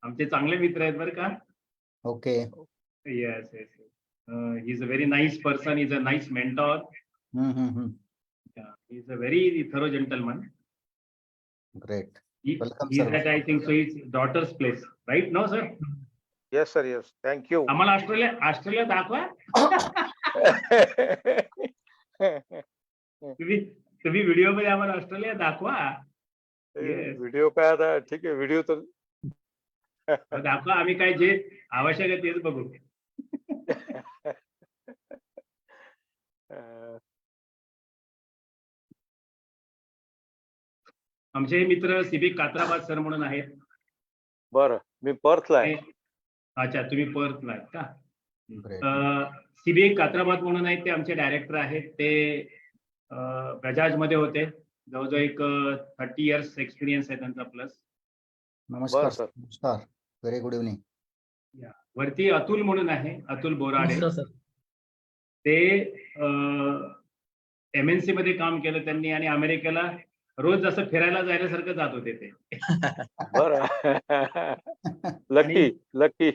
आमचे चांगले मित्र आहेत बरं का. Okay. Yes, yes. He is a very nice person. He is a nice mentor. Yeah, he is a very thorough gentleman. Great. He Welcome, is sir. at, I think so, his daughter's place, right? No, sir? Yes, sir. Yes. Thank you. आम्हाला Australia दाखवा. तुम्ही video मध्ये आम्हाला Australia दाखवा. Video काय आता ठीक आहे, व्हिडिओ तर दाखवा, आम्ही काय जे आवश्यक आहे तेच बघू. आमचे मित्र सिबिक कात्राबाद सर म्हणून आहेत. बरं, मी पर्थला आहे. अच्छा, तुम्ही पर्थला आहेत का? सिबिक कात्राबाद म्हणून आहेत, ते आमचे डायरेक्टर आहेत. ते बजाज मध्ये होते. जवळजवळ एक 30 इयर्स एक्सपिरियन्स आहे त्यांचा प्लस. नमस्कार सर. नमस्कार. Very good evening. वरती अतुल म्हणून आहे, अतुल बोराडे. ते MNC मध्ये काम केलं त्यांनी आणि अमेरिकेला रोज जसं फिरायला जायल्यासारखं जात होते ते. बरं. Lucky lucky.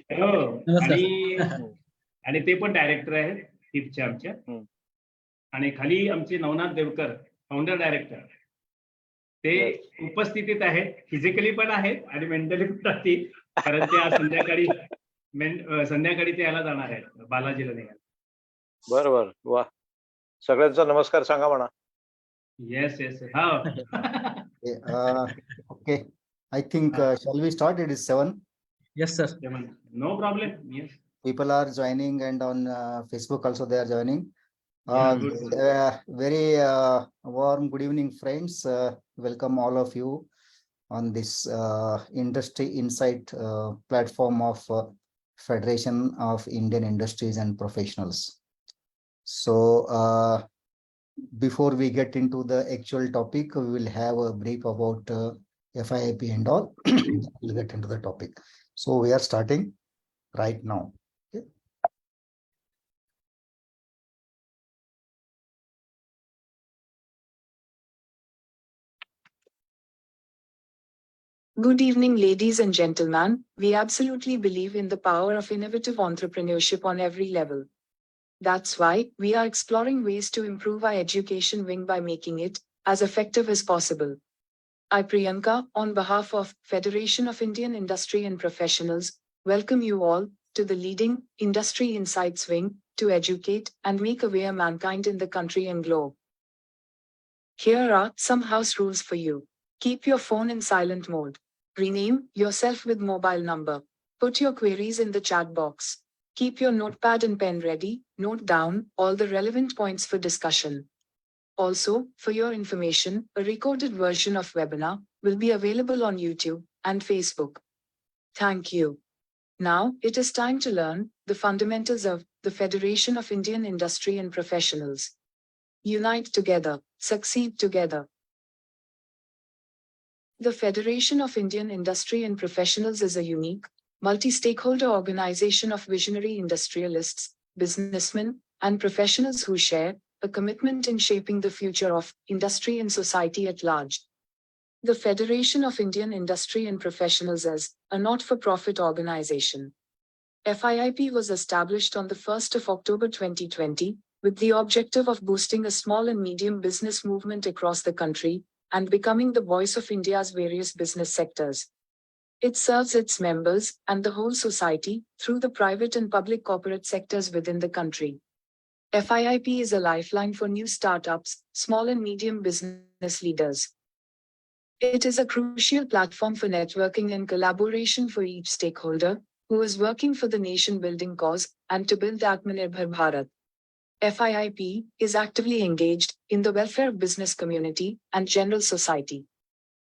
आणि ते पण डायरेक्टर आहेत FIIPचे आमच्या. आणि खाली आमचे नवनाथ देवकर फाउंडर डायरेक्टर, ते उपस्थितीत आहेत. फिजिकली पण आहेत आणि मेंटली पण राहतील, कारण ते आज संध्याकाळी ते याला जाणार आहेत, बालाजीला निघाल. बरोबर. वा, सगळ्यांचा नमस्कार सांगा म्हणा. Yes, yes. How? Okay. I think shall we start? It is 7. Yes, sir. No problem. Yes. People are joining, and on Facebook also they are joining. Good. Very warm good evening, friends. Welcome all of you on this industry insight platform of Federation of Indian Industries and Professionals. So before we get into the actual topic, we will have a brief about FIIP and all. We'll get into the topic. So we are starting right now. Okay. Good evening, ladies and gentlemen. We absolutely believe in the power of innovative entrepreneurship on every level. That's why we are exploring ways to improve our education wing by making it as effective as possible. I, Priyanka, on behalf of Federation of Indian Industry and Professionals, welcome you all to the leading Industry Insights wing to educate and make aware mankind in the country and globe. Here are some house rules for you. Keep your phone in silent mode. Rename yourself with mobile number. Put your queries in the chat box. Keep your notepad and pen ready. Note down all the relevant points for discussion. Also, for your information, a recorded version of webinar will be available on YouTube and Facebook. Thank you. Now, it is time to learn the fundamentals of the Federation of Indian Industry and Professionals. Unite together, succeed together. The Federation of Indian Industry and Professionals is a unique, multi-stakeholder organization of visionary industrialists, businessmen, and professionals who share a commitment in shaping the future of industry and society at large. The Federation of Indian Industry and Professionals is a not-for-profit organization. FIIP was established on the 1st of October 2020 with the objective of boosting a small and medium business movement across the country and becoming the voice of India's various business sectors. It serves its members and the whole society through the private and public corporate sectors within the country. FIIP is a lifeline for new startups, small and medium business leaders. It is a crucial platform for networking and collaboration for each stakeholder who is working for the nation-building cause and to build Atmanirbhar Bharat. FIIP is actively engaged in the welfare of business community and general society.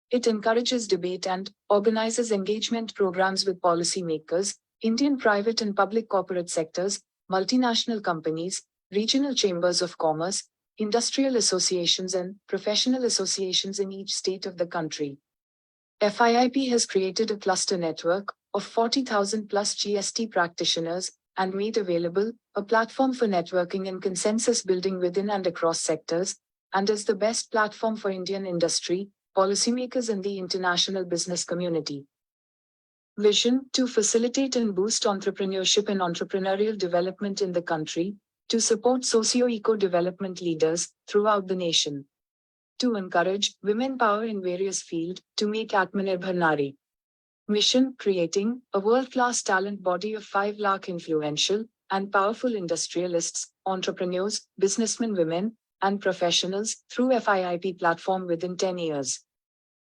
It encourages debate and organizes engagement programs with policymakers, Indian private and public corporate sectors, multinational companies, regional chambers of commerce, industrial associations and professional associations in each state of the country. FIIP has created a cluster network of 40,000 plus GST practitioners and made available a platform for networking and consensus building within and across sectors, and is the best platform for Indian industry, policymakers and the international business community. Vision: to facilitate and boost entrepreneurship and entrepreneurial development in the country, to support socio-eco development leaders throughout the nation, to encourage women power in various fields, to make Atmanirbhar Nari. Mission: creating a world-class talent body of 5 lakh influential and powerful industrialists, entrepreneurs, businessmen, women, and professionals through FIIP platform within 10 years.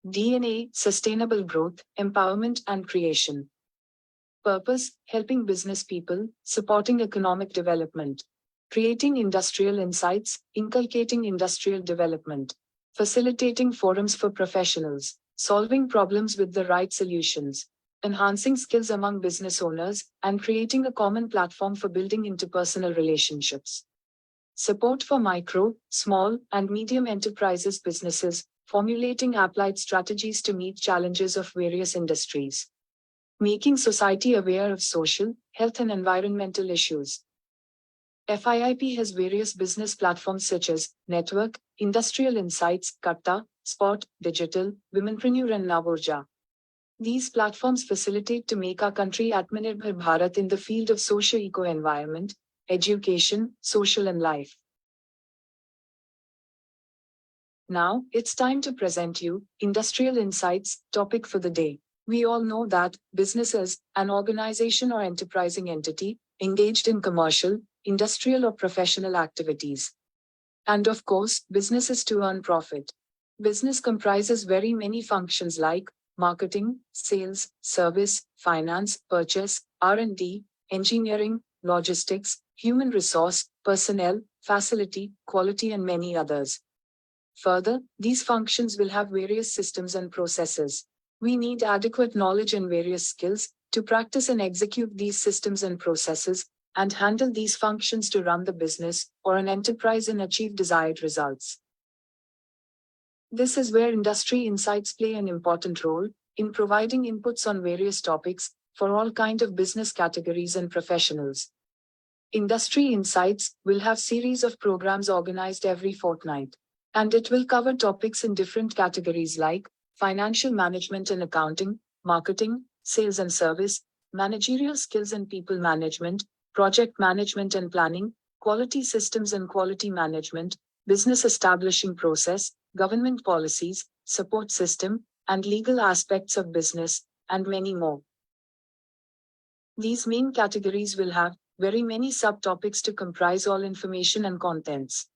DNA: sustainable growth, empowerment, and creation. Purpose: helping business people, supporting economic development, creating industrial insights, inculcating industrial development, facilitating forums for professionals, solving problems with the right solutions, enhancing skills among business owners, and creating a common platform for building interpersonal relationships. Support for micro, small, and medium enterprises businesses, formulating applied strategies to meet challenges of various industries. Making society aware of social, health, and environmental issues. FIIP has various business platforms such as Network, Industrial Insights, Karta, Spot, Digital, Womenpreneur, and Navorja. These platforms facilitate to make our country Atmanirbhar Bharat in the field of socio-eco environment, education, social, and life. Now, it's time to present you Industrial Insights topic for the day. We all know that business is an organization or enterprising entity engaged in commercial, industrial, or professional activities. And of course, business is to earn profit. Business comprises very many functions like marketing, sales, service, finance, purchase, R&D, engineering, logistics, human resource, personnel, facility, quality, and many others. Further, these functions will have various systems and processes. We need adequate knowledge and various skills to practice and execute these systems and processes, and handle these functions to run the business or an enterprise and achieve desired results. This is where industry insights play an important role in providing inputs on various topics for all kinds of business categories and professionals. Industry Insights will have series of programs organized every fortnight, and it will cover topics in different categories like financial management and accounting, marketing, sales and service, managerial skills and people management, project management and planning, quality systems and quality management, business establishing process, government policies, support system, and legal aspects of business, and many more. These main categories will have very many subtopics to comprise all information and contents.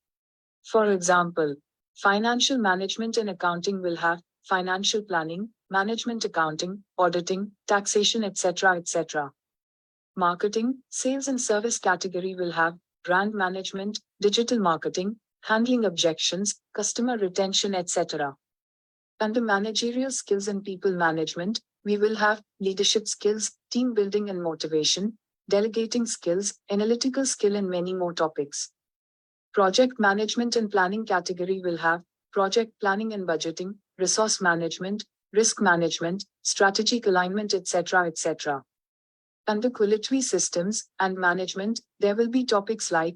For example, financial management and accounting will have financial planning, management accounting, auditing, taxation, etc., etc. Marketing, sales and service category will have brand management, digital marketing, handling objections, customer retention, etc. Under managerial skills and people management, we will have leadership skills, team building and motivation, delegating skills, analytical skill, and many more topics. Project management and planning category will have project planning and budgeting, resource management, risk management, strategic alignment, etc., etc. Under quality systems and management, there will be topics like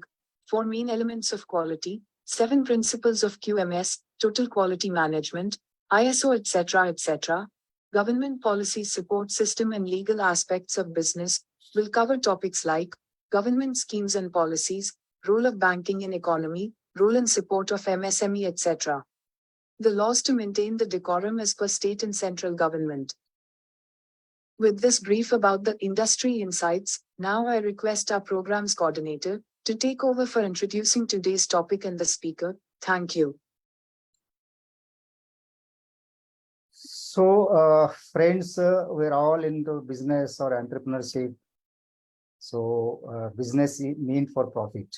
4 main elements of quality, 7 principles of QMS, total quality management, ISO, etc., etc. Government policy support system and legal aspects of business will cover topics like government schemes and policies, role of banking in economy, role and support of MSME, etc. The laws to maintain the decorum as per state and central government. With this brief about the industry insights, now I request our programs coordinator to take over for introducing today's topic and the speaker. Thank you. So, friends, we're all into business or entrepreneurship. So, business is meant for profit.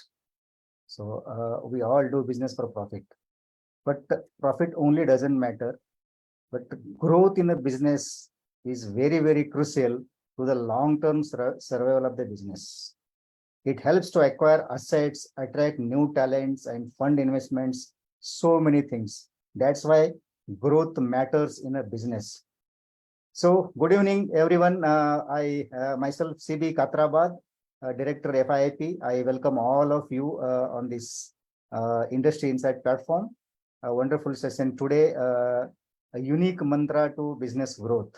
So, we all do business for profit. But profit only doesn't matter. But growth in a business is very, very crucial to the long-term survival of the business. It helps to acquire assets, attract new talents, and fund investments, so many things. That's why growth matters in a business. So, good evening, everyone. I myself, CB Katrabad, Director FIIP. I welcome all of you on this Industry Insight platform. A wonderful session today, a unique mantra to business growth.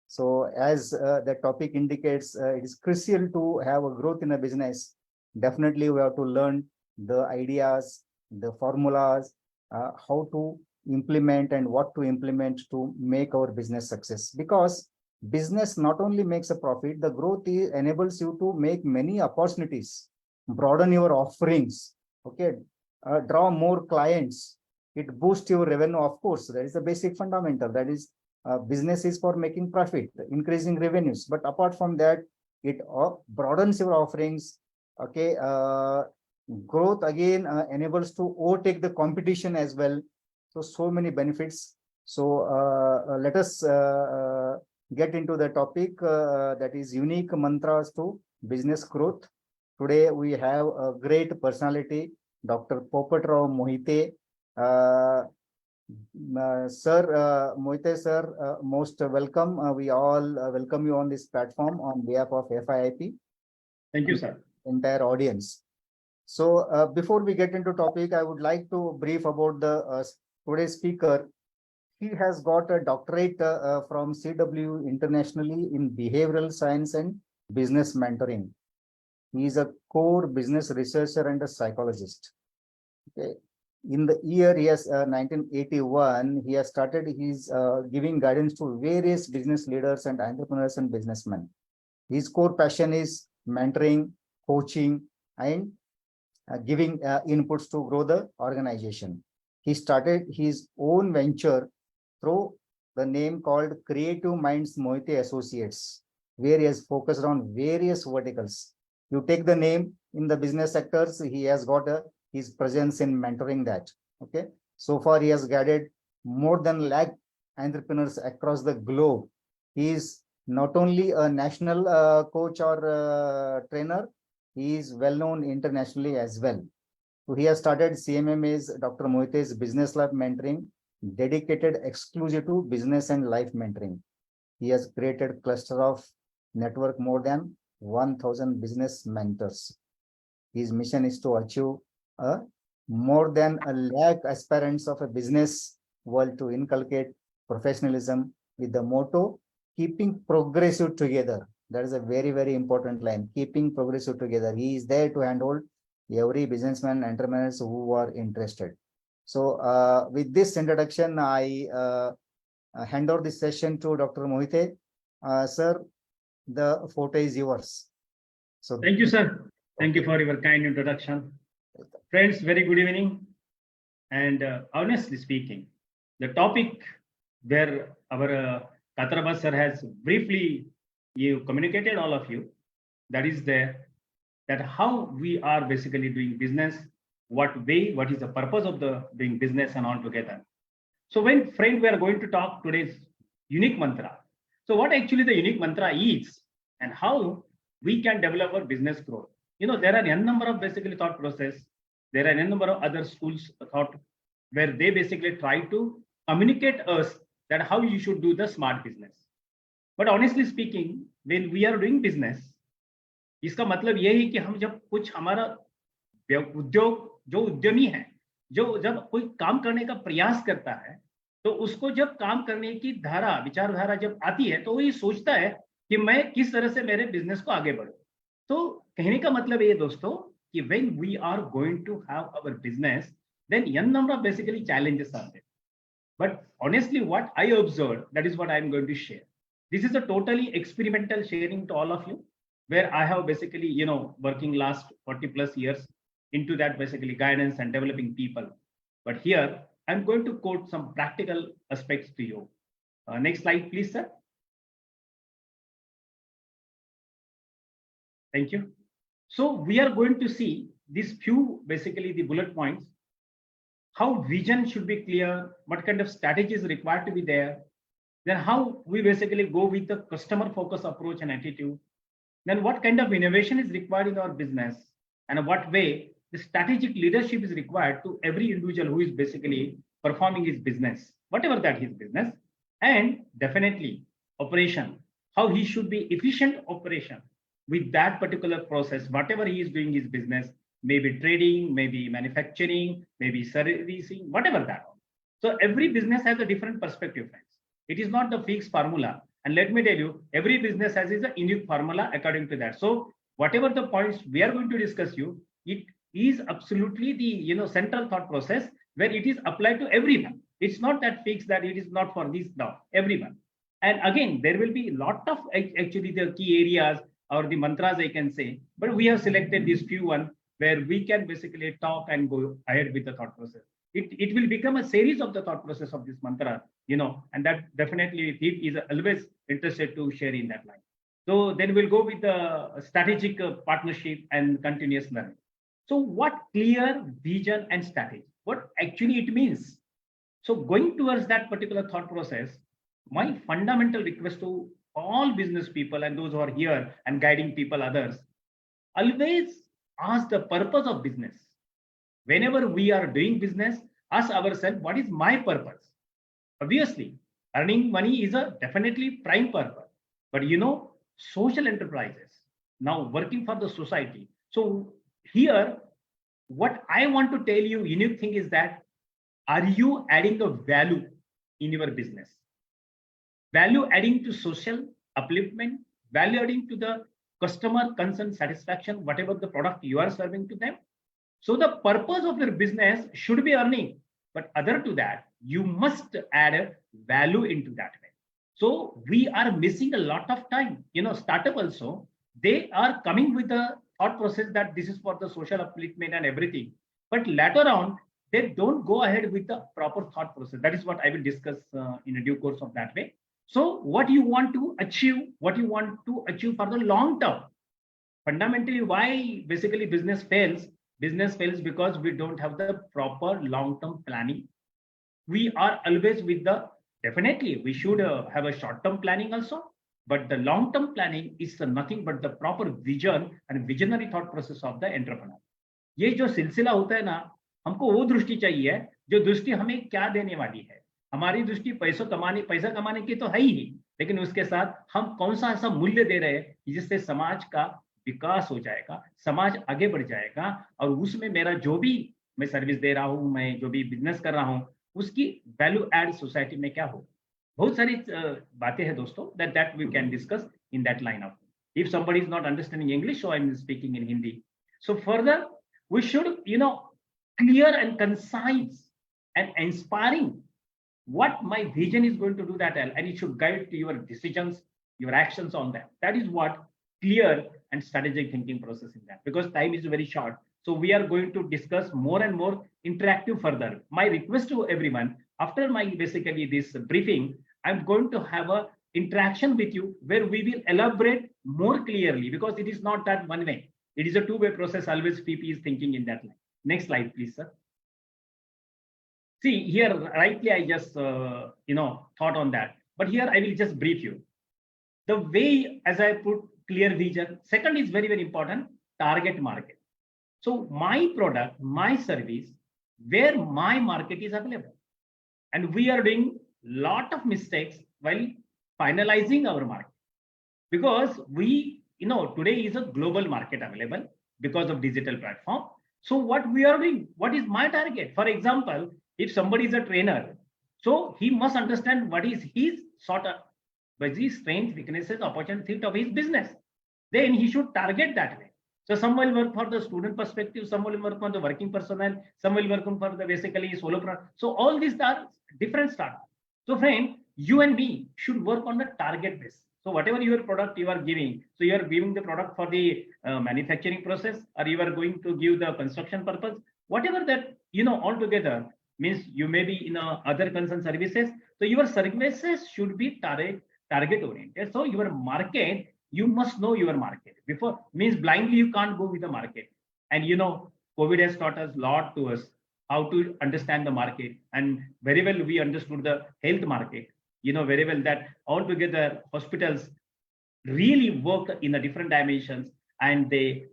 So as the topic indicates, it is crucial to have a growth in a business. Definitely we have to learn the ideas, the formulas, how to implement and what to implement to make our business success. Because business not only makes a profit, the growth enables you to make many opportunities, broaden your offerings, okay, draw more clients. It boosts your revenue, of course. That is the basic fundamental. That is, business is for making profit, increasing revenues. But apart from that, it broadens your offerings. Okay, growth again enables to overtake the competition as well. So many benefits. So let us get into the topic that is unique mantras to business growth. Today we have a great personality, Dr. Popatrav Mohite. Sir, Mohite sir, most welcome. We all welcome you on this platform on behalf of FIIP. Thank you, sir. Entire audience. So before we get into topic, I would like to brief about the today's speaker. He has got a doctorate from CW internationally in behavioral science and business mentoring. He is a core business researcher and a psychologist. Okay. In the year 1981, he has started his giving guidance to various business leaders and entrepreneurs and businessmen. His core passion is mentoring, coaching, and giving inputs to grow the organization. He started his own venture through the name called Creative Minds Mohite Associates, where he has focused on various verticals. You take the name in the business sectors, he has got his presence in mentoring that. Okay, so far he has guided more than 1 lakh entrepreneurs across the globe. He is not only a national coach or trainer, he is well known internationally as well. So he has started CMMA's Dr. Mohite's Business Lab Mentoring, dedicated exclusive to business and life mentoring. He has created cluster of network more than 1,000 business mentors. His mission is to achieve more than 1 lakh aspirants of a business world to inculcate professionalism with the motto, keeping progressive together. That is a very, very important line, keeping progressive together. He is there to handle every businessman, entrepreneurs who are interested. So with this introduction, I hand over this session to Dr. Mohite. Sir, the photo is yours. So thank you, sir. Thank you for your kind introduction. Friends, very good evening. And honestly speaking, the topic where our Katrabas sir has briefly communicated all of you, that is there, that how we are basically doing business, what way, what is the purpose of the doing business and all together. So when friend, we are going to talk today's unique mantra. So what actually the unique mantra is and how we can develop our business growth. You know, there are a number of basically thought process. There are a number of other schools thought where they basically try to communicate us that how you should do the smart business. But honestly speaking, when we are doing business, इसका मतलब ये है कि हम जब कुछ हमारा उद्योग जो उद्यमी है, जो जब कोई काम करने का प्रयास करता है, तो उसको जब काम करने की धारा, विचारधारा जब आती है, तो वो ये सोचता है कि मैं किस तरह से मेरे बिजनेस को आगे बढ़ूं. तो कहने का मतलब ये दोस्तों कि when we are going to have our business, then n number of basically challenges are there. But honestly, what I observed, that is what I am going to share. This is a totally experimental sharing to all of you, where I have basically, you know, working last 40 plus years into that basically guidance and developing people. But here, I'm going to quote some practical aspects to you. Next slide, please, sir. Thank you. So we are going to see these few, basically the bullet points, how vision should be clear, what kind of strategy is required to be there, then how we basically go with the customer focus approach and attitude, then what kind of innovation is required in our business, and what way the strategic leadership is required to every individual who is basically performing his business, whatever that his business, and definitely operation, how he should be efficient operation with that particular process, whatever he is doing his business, maybe trading, maybe manufacturing, maybe servicing, whatever that. So every business has a different perspective, friends. It is not the fixed formula. And let me tell you, every business has its unique formula according to that. So whatever the points we are going to discuss you, it is absolutely the central thought process where it is applied to everyone. It's not that fixed that it is not for this now, everyone. And again, there will be a lot of actually the key areas or the mantras I can say, but we have selected these few one where we can basically talk and go ahead with the thought process. It will become a series of the thought process of this mantra, and that definitely FIIP is always interested to share in that line. So then we'll go with the strategic partnership and continuous learning. So what clear vision and strategy, what actually it means? So going towards that particular thought process, my fundamental request to all business people and those who are here and guiding people, others, always ask the purpose of business. Whenever we are doing business, ask ourselves, what is my purpose? Obviously, earning money is a definitely prime purpose, but social enterprises now working for the society. So here, what I want to tell you, unique thing is that, are you adding the value in your business? Value adding to social upliftment, value adding to the customer concern satisfaction, whatever the product you are serving to them. So the purpose of your business should be earning, but other to that, you must add a value into that way. So we are missing a lot of time. Startup also, they are coming with the thought process that this is for the social upliftment and everything. But later on, they don't go ahead with the proper thought process. That is what I will discuss in a due course of that way. So what you want to achieve for the long term. Fundamentally, why basically business fails? Business fails because we don't have the proper long-term planning. We are always with definitely we should have a short-term planning also, but the long-term planning is nothing but the proper vision and visionary thought process of the entrepreneur. ये जो सिलसिला होता है ना, हमको वो दृष्टि चाहिए जो दृष्टि हमें क्या देने वाली है. हमारी दृष्टि पैसा कमाने की तो है ही, लेकिन उसके साथ हम कौन सा ऐसा मूल्य दे रहे हैं जिससे समाज का विकास हो जाएगा, समाज आगे बढ़ जाएगा, और उसमें मेरा जो भी मैं सर्विस दे रहा हूँ, मैं जो भी बिजनेस कर रहा हूँ, उसकी वैल्यू एड सोसाइटी में क्या हो. बहुत सारी बातें हैं दोस्तों, that we can discuss in that line of. If somebody is not understanding English, so I'm speaking in Hindi. So further, we should clear and concise and inspiring what my vision is going to do that, and it should guide to your decisions, your actions on that. That is what clear and strategic thinking process in that, because time is very short. So we are going to discuss more and more interactive further. My request to everyone, after my basically this briefing, I'm going to have a interaction with you where we will elaborate more clearly, because it is not that one way. It is a two-way process. Always FIIP is thinking in that line. Next slide, please, sir. See here, rightly I just thought on that, but here I will just brief you. The way as I put clear vision. Second is very, very important, target market. So my product, my service, where my market is available. And we are doing lot of mistakes while finalizing our market, because we, today is a global market available because of digital platform. So what we are doing, what is my target? For example, if somebody is a trainer, so he must understand what is his sort of his strengths, weaknesses, opportunity of his business. Then he should target that way. So some will work for the student perspective, some will work for the working personnel, some will work for the basically solopreneur. So all these are different startups. So friend, you and me should work on the target base. So whatever your product you are giving, so you are giving the product for the manufacturing process, or you are going to give the construction purpose, whatever that, altogether means you may be in other concern services. So your services should be target oriented. So your market, you must know your market. Before means blindly you can't go with the market. And COVID has taught us a lot to us how to understand the market. And very well we understood the health market. Very well that altogether hospitals really work in a different dimensions, and they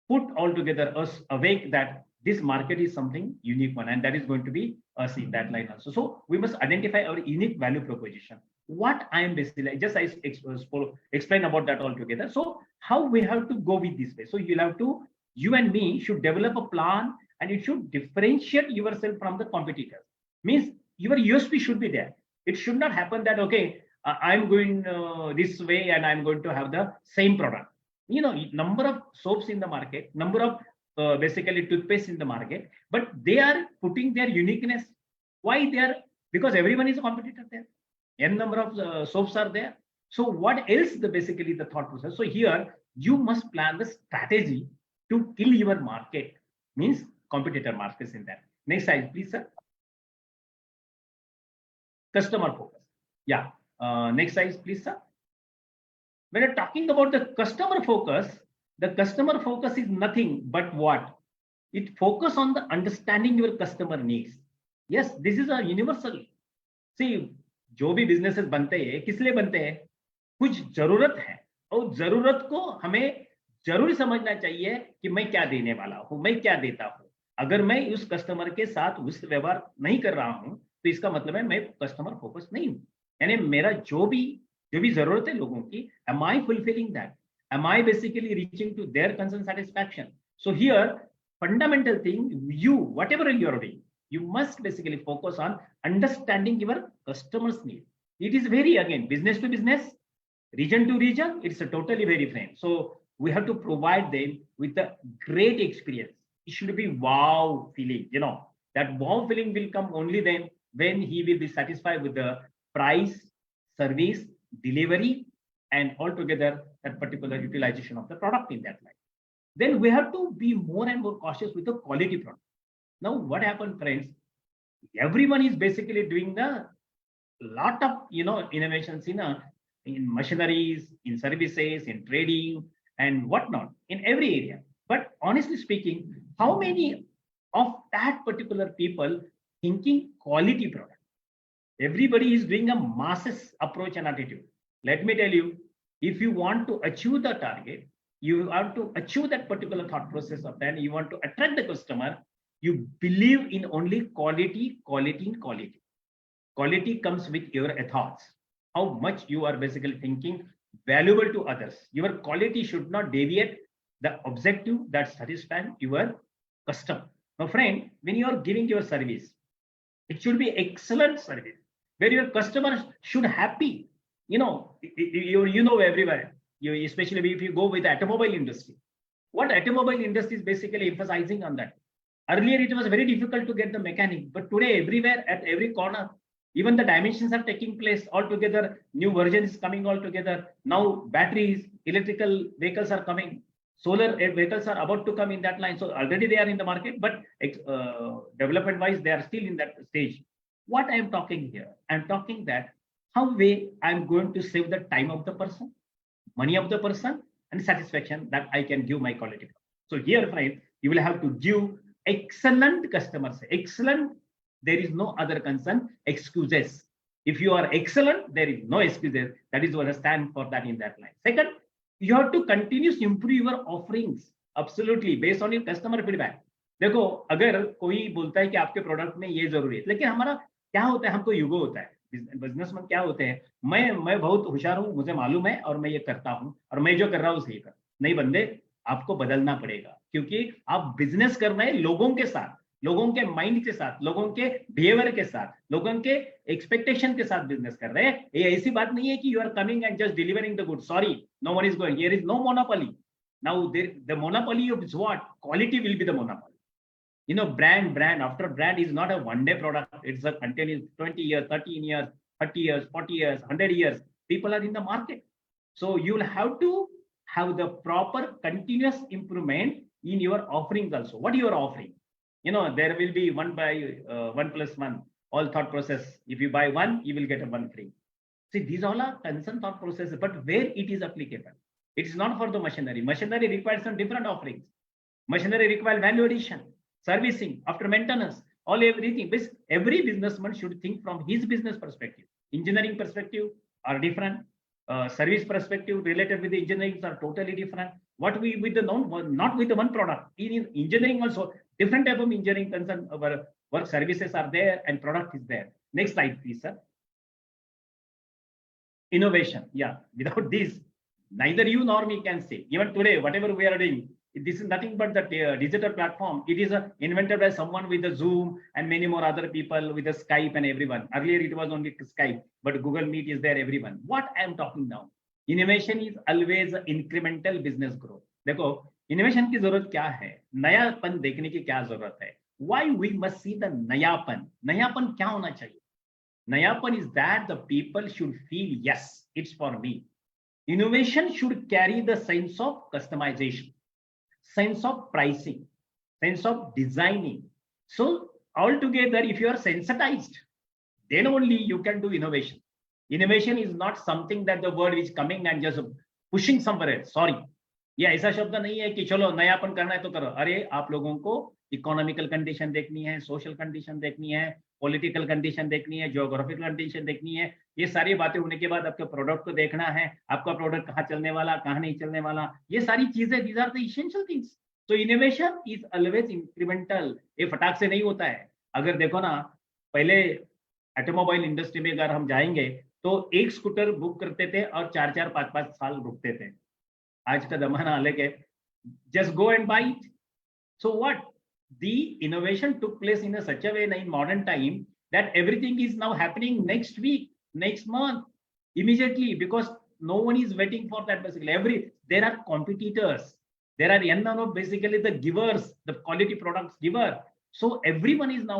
put all together us awake that this market is something unique one, and that is going to be us in that line also. So we must identify our unique value proposition. What I am basically, just I explain about that altogether. So how we have to go with this way. So you and me should develop a plan, and it should differentiate yourself from the competitors. Means your USP should be there. It should not happen that, okay, I'm going this way and I'm going to have the same product. Number of soaps in the market, number of basically toothpaste in the market, but they are putting their uniqueness. Why they are? Because everyone is a competitor there. N number of soaps are there. So what else basically the thought process? So here you must plan the strategy to kill your market, means competitor markets in that. Next slide, please, sir. Customer focus. Yeah. Next slide, please, sir. When you're talking about the customer focus is nothing but what? It focus on the understanding your customer needs. Yes, this is a universal. See, जो भी businesses बनते हैं, किस लिए बनते हैं? कुछ जरूरत है, और जरूरत को हमें जरूर समझना चाहिए कि मैं क्या देने वाला हूं, मैं क्या देता हूं. अगर मैं उस कस्टमर के साथ उस व्यवहार नहीं कर रहा हूं, तो इसका मतलब है मैं कस्टमर फोकस नहीं हूं. यानी मेरा जो भी जरूरत है लोगों की, am I fulfilling that? Am I basically reaching to their concern satisfaction? So here, fundamental thing, whatever you are doing, you must basically focus on understanding your customer's need. It is very, again, business to business, region to region, it's a totally very different. So we have to provide them with a great experience. It should be wow feeling, that wow feeling will come only then when he will be satisfied with the price, service, delivery, and altogether that particular utilization of the product in that line. Then we have to be more and more cautious with the quality product. Now, what happened, friends? Everyone is basically doing the lot of innovations in machineries, in services, in trading, and whatnot, in every area. But honestly speaking, how many of that particular people thinking quality product? Everybody is doing a masses approach and attitude. Let me tell you, if you want to achieve the target, you want to achieve that particular thought process of that, you want to attract the customer, you believe in only quality. Quality comes with your thoughts. How much you are basically thinking valuable to others. Your quality should not deviate the objective that satisfies your customer. Now, friend, when you are giving your service, it should be excellent service where your customers should happy. Everywhere. Especially if you go with the automobile industry. What automobile industry is basically emphasizing on that. Earlier, it was very difficult to get the mechanic, but today, everywhere, at every corner, even the dimensions are taking place altogether. New versions coming altogether. Now, batteries, electrical vehicles are coming. Solar vehicles are about to come in that line. So already they are in the market, but development-wise, they are still in that stage. What I am talking here, I am talking that how way I am going to save the time of the person, money of the person, and satisfaction that I can give my quality. So here, friend, you will have to give excellent customers. Excellent, there is no other concern, excuses. If you are excellent, there is no excuses. That is what I stand for that in that line. Second, you have to continuously improve your offerings. Absolutely, based on your customer feedback. देखो, अगर कोई बोलता है कि आपके product में ये जरूरी है, लेकिन हमारा क्या होता है, हमको यूगो होता है. बिजनेसमैन क्या होते हैं, मैं बहुत होशियार हूं, मुझे मालूम है और मैं ये करता हूं और मैं जो कर रहा हूं सही कर. नहीं बंदे, आपको बदलना पड़ेगा, क्योंकि आप बिजनेस कर रहे हैं लोगों के साथ, लोगों के माइंड के साथ, लोगों के बिहेवियर के साथ, लोगों के एक्सपेक्टेशन के साथ बिजनेस कर रहे हैं. ये ऐसी बात नहीं है कि you are coming and just delivering the good. Sorry, no one is going. Here is no monopoly. Now the monopoly of what? Quality will be the monopoly. Brand after brand is not a one-day product. It's a continuous 20 years, 13 years, 30 years, 40 years, 100 years. People are in the market. So you will have to have the proper continuous improvement in your offerings also. What you are offering? There will be 1+1, all thought process. If you buy one, you will get a one free. See, these all are concern thought processes, but where it is applicable. It is not for the machinery. Machinery requires some different offerings. Machinery requires value addition, servicing, after maintenance, everything. Every businessman should think from his business perspective. Engineering perspective are different. Service perspective related with the engineering are totally different. What we with the not with the one product. In engineering also, different type of engineering concern, work services are there and product is there. Next slide, please, sir. Innovation. Yeah, without this, neither you nor me can say. Even today, whatever we are doing, this is nothing but the digital platform. It is invented by someone with a Zoom and many more other people with a Skype and everyone. Earlier it was only Skype, but Google Meet is there, everyone. What I am talking now, innovation is always incremental business growth. देखो innovation की जरूरत क्या है, नयापन देखने की क्या जरूरत है. Why we must see the नयापन. नयापन क्या होना चाहिए? Nayapan is that the people should feel, yes, it's for me. Innovation should carry the sense of customization, sense of pricing, sense of designing. So altogether, if you are sensitized, then only you can do innovation. Innovation is not something that the word is coming and just pushing somewhere else. Sorry. ये ऐसा शब्द नहीं है कि चलो नयापन करना है तो करो. अरे आप लोगों को इकोनॉमिकल कंडीशन देखनी है, सोशल कंडीशन देखनी है, पॉलिटिकल कंडीशन देखनी है, ज्योग्राफिकल कंडीशन देखनी है. ये सारी बातें होने के बाद आपके प्रोडक्ट को देखना है, आपका प्रोडक्ट कहाँ चलने वाला, कहाँ नहीं चलने वाला, ये सारी चीजें, these are the essential things. तो इनोवेशन इज ऑलवेज इंक्रीमेंटल. ये फटाक से नहीं होता है. अगर देखो ना, पहले ऑटोमोबाइल इंडस्ट्री में अगर हम जाएंगे तो एक स्कूटर बुक करते थे और 4-4, 5-5 साल रुकते थे. आज का जमाना अलग है. Just go and buy it. So what, the innovation took place in such a way in modern time that everything is now happening next week, next month, immediately, because no one is waiting for that. Basically, there are competitors, there are n number of basically the givers, the quality products giver. So everyone is now,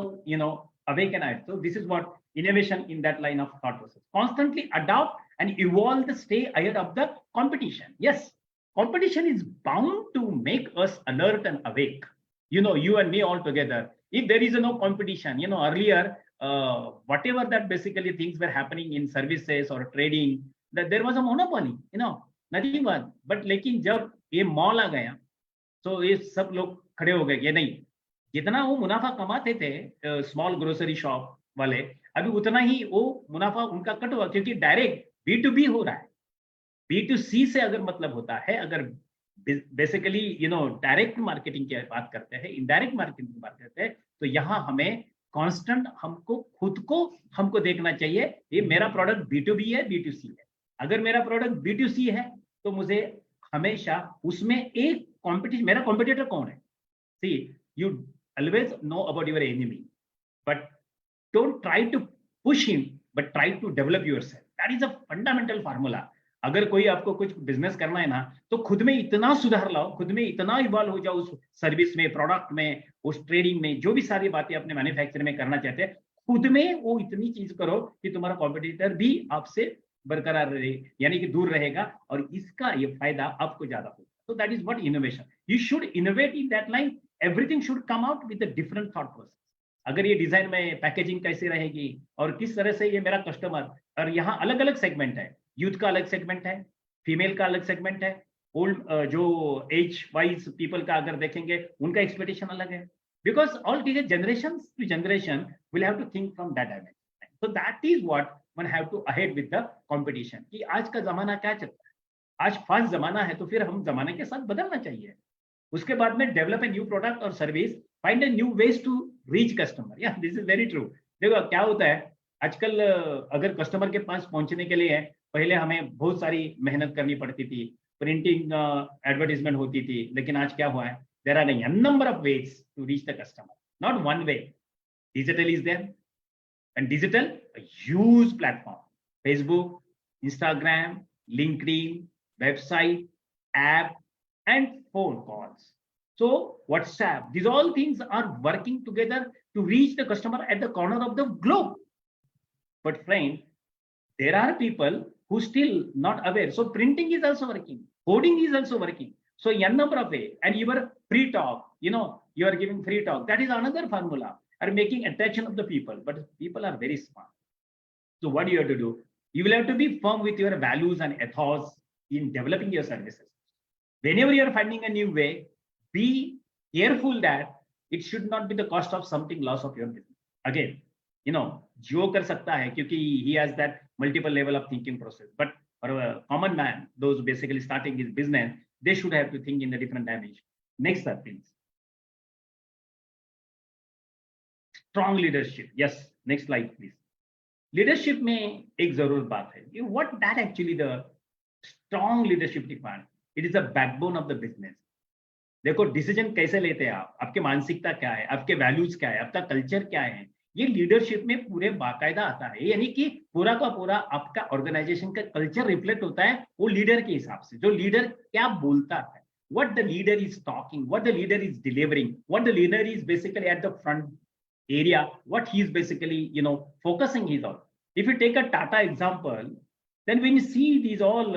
awakened. So this is what innovation in that line of thought process. Constantly adopt and evolve to stay ahead of the competition. Yes, competition is bound to make us alert and awake. You and me all together. If there is no competition, earlier, whatever that basically things were happening in services or trading, that there was a monopoly, nothing was. But लेकिन जब ये mall आ गया, तो ये सब लोग खड़े हो गए. ये नहीं, जितना वो मुनाफा कमाते थे स्मॉल ग्रोसरी शॉप वाले, अभी उतना ही वो मुनाफा उनका कट हुआ, क्योंकि डायरेक्ट B2B हो रहा है. B2C से अगर मतलब होता है, अगर बेसिकली डायरेक्ट मार्केटिंग की बात करते हैं, इनडायरेक्ट मार्केटिंग की बात करते हैं, तो यहाँ हमें कांस्टेंट हमको देखना चाहिए, ये मेरा प्रोडक्ट B2B है, B2C है. अगर मेरा प्रोडक्ट B2C है तो मुझे हमेशा उसमें एक कॉम्पिटिशन, मेरा कॉम्पिटिटर कौन है. See, you always know about your enemy, but don't try to push him, but try to develop yourself. That is a fundamental formula. अगर कोई आपको कुछ बिजनेस करना है ना, तो खुद में इतना सुधार लाओ, खुद में इतना इवॉल्व हो जाओ उस सर्विस में, प्रोडक्ट में, उस ट्रेडिंग में, जो भी सारी बातें अपने मैन्युफैक्चरिंग में करना चाहते हैं, खुद में वो इतनी चीज करो कि तुम्हारा कॉम्पिटिटर भी आपसे बरकरार रहे, यानी कि दूर रहेगा, और इसका ये फायदा आपको ज्यादा होगा. तो that is what innovation. You should innovate in that line. Everything should come out with a different thought process. अगर ये डिजाइन में पैकेजिंग कैसी रहेगी और किस तरह से ये मेरा कस्टमर, और यहाँ अलग अलग सेगमेंट है, यूथ का अलग सेगमेंट है, फीमेल का अलग सेगमेंट है, ओल्ड जो एज वाइज पीपल का अगर देखेंगे उनका एक्सपेक्टेशन अलग है, because all generation to generation will have to think from that dimension. So that is what one have to ahead with the competition. कि आज का जमाना क्या चलता है, आज फास्ट जमाना है, तो फिर हम जमाने के साथ बदलना चाहिए. उसके बाद में डेवलप ए न्यू प्रोडक्ट और service, find a new ways to reach customer. Yeah this is very true. देखो क्या होता है आजकल, अगर कस्टमर के पास पहुंचने के लिए पहले हमें बहुत सारी मेहनत करनी पड़ती थी, प्रिंटिंग एडवर्टीजमेंट होती थी, लेकिन आज क्या हुआ है, there are a number of ways to reach the customer, not one way. Digital is there, and digital, a huge platform, Facebook, Instagram, LinkedIn, website, app, and phone calls. So WhatsApp, these all things are working together to reach the customer at the corner of the globe. But friend, there are people who still not aware. So printing is also working, coding is also working. So a number of ways. And your free talk, you are giving free talk. That is another formula, are making attention of the people. But people are very smart. So what do you have to do? You will have to be firm with your values and ethos in developing your services. Whenever you are finding a new way, be careful that it should not be the cost of something loss of your business. Again, Jio कर सकता है क्योंकि he has that multiple level of thinking process. But for a common man, those basically starting his business, they should have to think in a different dimension. Next up, please. Strong leadership. Yes, next slide, please. Leadership में एक जरूर बात है. What that actually the strong leadership requires? It is the backbone of the business. देखो decision कैसे लेते हैं आप, आपकी मानसिकता क्या है, आपके वैल्यूज क्या है, आपका कल्चर क्या है, ये लीडरशिप में पूरे बाकायदा आता है। यानी कि पूरा का पूरा आपका ऑर्गेनाइजेशन का कल्चर रिफ्लेक्ट होता है वो लीडर के हिसाब से। जो लीडर क्या बोलता है, what the leader is talking, what the leader is delivering, what the leader is basically at the front area, what he is basically focusing his on. If you take a Tata example, then when you see these all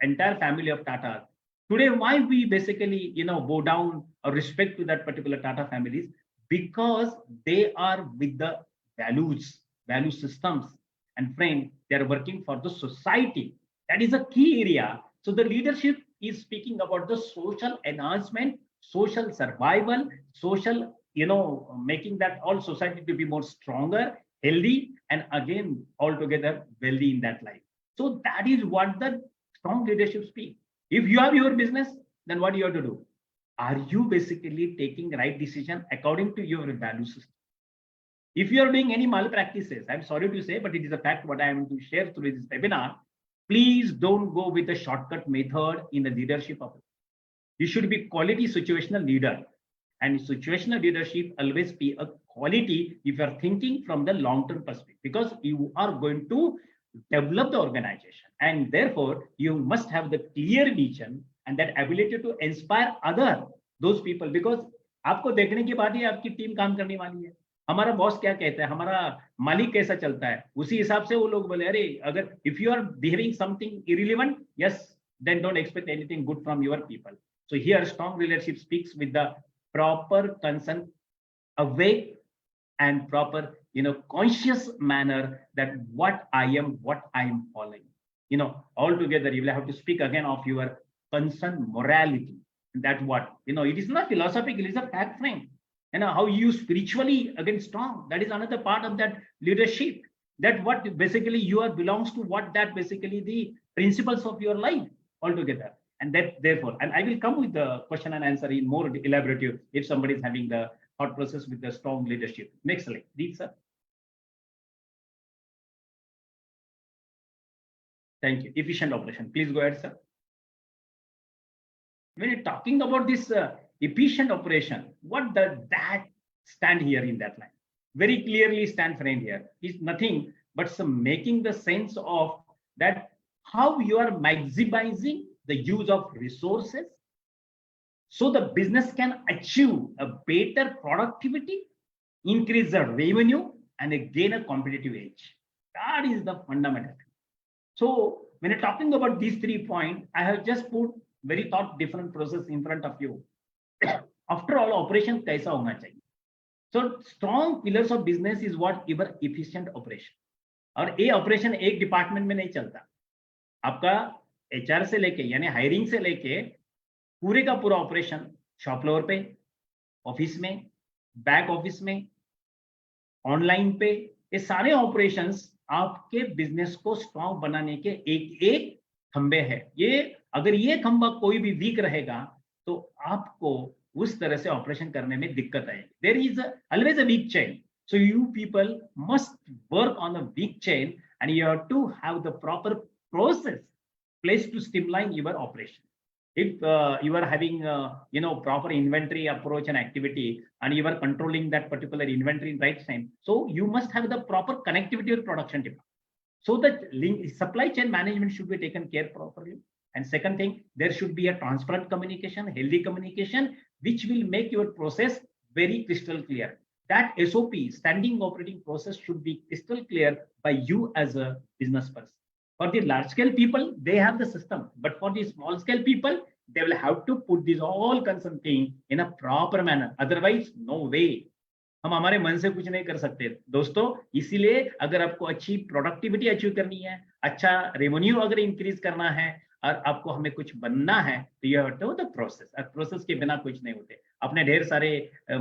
entire family of Tata today, why we basically bow down or respect to that particular Tata families, because they are with the value systems, and friend, they are working for the society. That is a key area. So the leadership is speaking about the social enhancement, social survival, social making that all society to be more stronger, healthy, and again altogether wealthy in that life. So that is what the strong leadership speaks. If you have your business, then what do you have to do? Are you basically taking right decision according to your value system? If you are doing any malpractices, I'm sorry to say, but it is a fact what I am to share through this webinar. Please don't go with the shortcut method in the leadership of it. You should be quality situational leader, and situational leadership always be a quality if you are thinking from the long-term perspective, because you are going to develop the organization, and therefore you must have the clear vision and that ability to inspire other those people, because आपको देखने के बाद ही आपकी team काम करने वाली है। हमारा बॉस क्या कहता है, हमारा मालिक कैसा चलता है, उसी हिसाब से वो लोग बोले अरे अगर if you are behaving something irrelevant, yes, then don't expect anything good from your people. So here strong leadership speaks with the proper concern, awake and proper conscious manner that what I am following. Altogether you will have to speak again of your concern morality. That what it is not philosophical, it is a fact frame. How you spiritually again strong, that is another part of that leadership. That what basically you are belongs to what that basically the principles of your life altogether. And that therefore, and I will come with the question and answer in more elaborative if somebody is having the thought process with the strong leadership. Next slide, please, sir. Thank you. Efficient operation. Please go ahead, sir. When you're talking about this efficient operation, what does that stand here in that line? Very clearly stand friend here is nothing but some making the sense of that how you are maximizing the use of resources so the business can achieve a better productivity, increase the revenue, and gain a competitive edge. That is the fundamental. So when you're talking about these 3 points, I have just put very thought different process in front of you. After all, operation kaisa hona chahiye. So strong pillars of business is what your efficient operation. और ये operation एक department में नहीं चलता, आपका HR से लेके यानी हायरिंग से लेके पूरे का पूरा ऑपरेशन शॉप फ्लोर पे, ऑफिस में, बैक ऑफिस में, ऑनलाइन पे, ये सारे ऑपरेशंस आपके बिजनेस को स्ट्रॉन्ग बनाने के एक एक खंबे हैं। ये अगर ये खंबा कोई भी वीक रहेगा तो आपको उस तरह से ऑपरेशन करने में दिक्कत आएगी। There is always a weak chain, so you people must work on a weak chain and you have to have the proper process place to streamline your operation. If you are having proper inventory approach and activity and you are controlling that particular inventory in right time, so you must have the proper connectivity with production department. So that supply chain management should be taken care properly. And second thing, there should be a transparent communication, healthy communication, which will make your process very crystal clear. That SOP, standing operating process, should be crystal clear by you as a business person. For the large scale people, they have the system, but for the small scale people, they will have to put this all concerned thing in a proper manner. Otherwise, no way. हम हमारे मन से कुछ नहीं कर सकते दोस्तों। इसीलिए अगर आपको अच्छी प्रोडक्टिविटी अचीव करनी है, अच्छा रेवेन्यू अगर इंक्रीज करना है और आपको हमें कुछ बनना है, तो यह होता है प्रोसेस। प्रोसेस के बिना कुछ नहीं होते। अपने ढेर सारे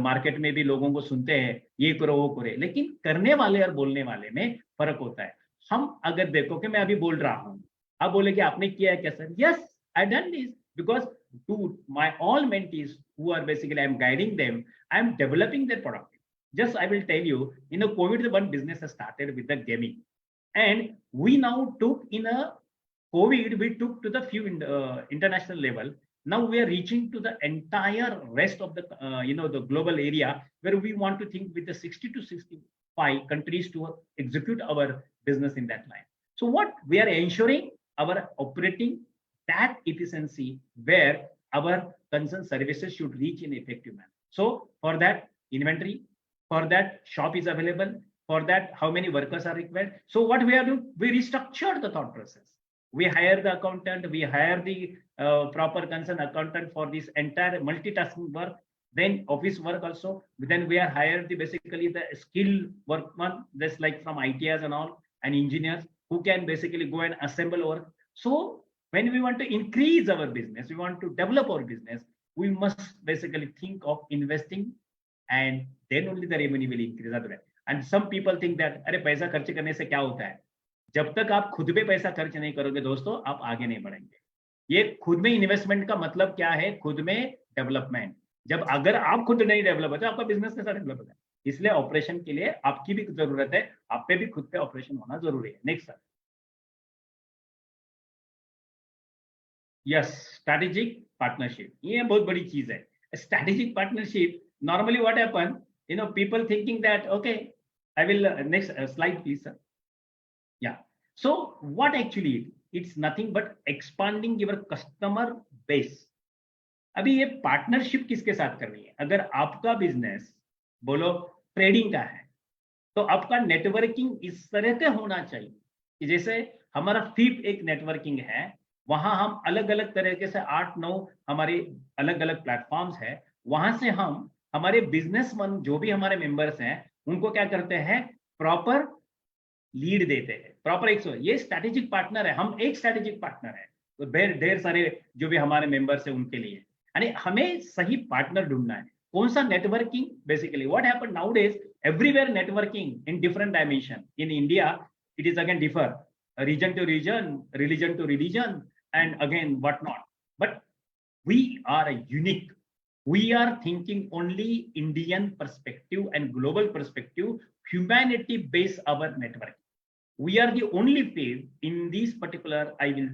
मार्केट में भी लोगों को सुनते हैं ये करो वो करे, लेकिन करने वाले और बोलने वाले में फर्क होता है। हम अगर देखो कि मैं अभी बोल रहा हूँ, आप बोले कि आपने किया है क्या sir? Yes, I done this because to my all mentees who are basically I am guiding them, I am developing their product. Just I will tell you, in a COVID, the one business has started with the gaming, and we now took in a COVID, we took to the few international level. Now we are reaching to the entire rest of the the global area, where we want to think with the 60 to 65 countries to execute our business in that line. So what we are ensuring, our operating that efficiency where our concerned services should reach in effective manner. So for that, inventory, for that, shop is available, for that, how many workers are required. So what we are doing, we restructure the thought process. We hire the accountant, we hire the proper concerned accountant for this entire multitasking work, then office work also. Then we are hired basically the skilled workman, just like from ITs and all, and engineers who can basically go and assemble work. So when we want to increase our business, we want to develop our business, we must basically think of investing, and then only the revenue will increase. And some people think that अरे पैसा खर्च करने से क्या होता है? जब तक आप खुद पे पैसा खर्च नहीं करोगे दोस्तों, आप आगे नहीं बढ़ेंगे. ये खुद में इन्वेस्टमेंट का मतलब क्या है? खुद में डेवलपमेंट. जब अगर आप खुद नहीं डेवलप होते, आपका बिजनेस कैसा डेवलप होगा? इसलिए ऑपरेशन के लिए आपकी भी जरूरत है, आप पे भी खुद पे ऑपरेशन होना जरूरी है. Next sir. Yes, strategic partnership, ये बहुत बड़ी चीज है. Strategic partnership, normally what happen, people thinking that, okay, I will, next slide please sir. Yeah, so what actually, it's nothing but expanding your customer base. अभी ये partnership किसके साथ करनी है? अगर आपका बिजनेस बोलो ट्रेडिंग का है, तो आपका नेटवर्किंग इस तरह से होना चाहिए कि जैसे हमारा FIIP एक नेटवर्किंग है, वहां हम अलग अलग तरीके से 8-9 हमारे अलग अलग प्लेटफॉर्म्स है, वहां से हम हमारे बिजनेसमैन जो भी हमारे मेंबर्स हैं उनको क्या करते हैं, प्रॉपर लीड देते हैं, प्रॉपर एक. ये स्ट्रैटेजिक पार्टनर है, हम एक स्ट्रैटेजिक पार्टनर है, तो ढेर सारे जो भी हमारे मेंबर्स है उनके लिए. यानी हमें सही पार्टनर ढूंढना है. कौन सा networking? Basically what happen nowadays, everywhere networking in different dimension. In India it is again differ, region to region, religion to religion, and again what not. But we are a unique, we are thinking only Indian perspective and global perspective, humanity based our network. We are the only field in this particular, I will,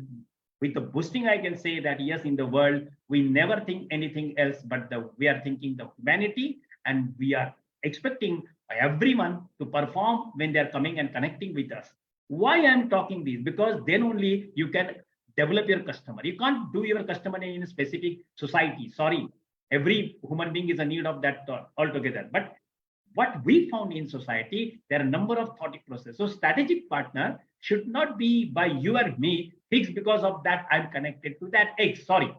with the boosting I can say that yes, in the world we never think anything else but we are thinking the humanity, and we are expecting everyone to perform when they are coming and connecting with us. Why I am talking this? Because then only you can develop your customer. You can't do your customer in a specific society. Sorry, every human being is a need of that altogether. But what we found in society, there are a number of thought process. So strategic partner should not be by you or me fixed because of that I'm connected to that X. Sorry,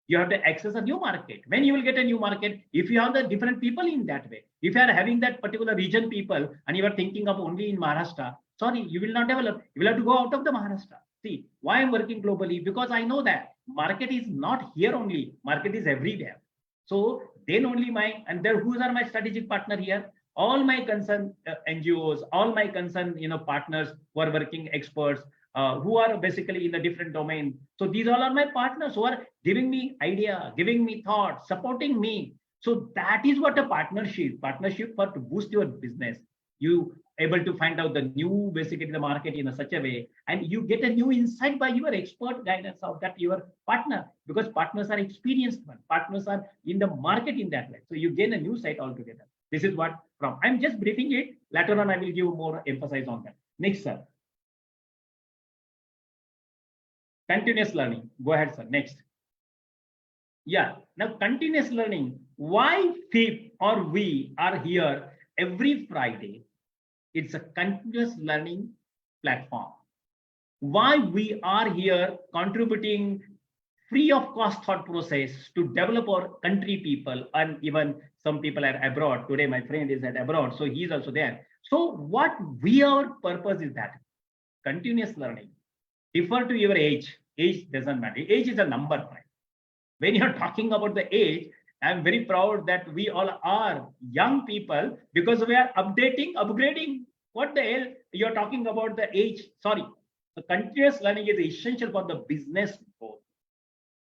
you have to access a new market. When you will get a new market, if you have the different people in that way, if you are having that particular region people and you are thinking of only in Maharashtra, sorry, you will not develop. You will have to go out of the Maharashtra. See, why I'm working globally? Because I know that market is not here only, market is everywhere. So then only and there, who are my strategic partner here? All my concerned NGOs, all my concerned partners who are working experts, who are basically in a different domain. So these all are my partners who are giving me idea, giving me thought, supporting me. So that is what a partnership for to boost your business. You able to find out the new basically the market in such a way, and you get a new insight by your expert guidance of that your partner, because partners are experienced one, partners are in the market in that way. So you gain a new sight altogether. This is what from, I'm just briefing it. Later on I will give more emphasis on that. Next sir. Continuous learning. Go ahead sir. Next. Yeah, now continuous learning. Why FIIP or we are here every Friday? It's a continuous learning platform. Why we are here contributing free of cost thought process to develop our country people, and even some people are abroad. Today my friend is at abroad, so he's also there. So what our purpose is that continuous learning. Defer to your age. Age doesn't matter. Age is a number, right? When you're talking about the age, I'm very proud that we all are young people because we are upgrading. What the hell you're talking about the age? Sorry. So continuous learning is essential for the business growth.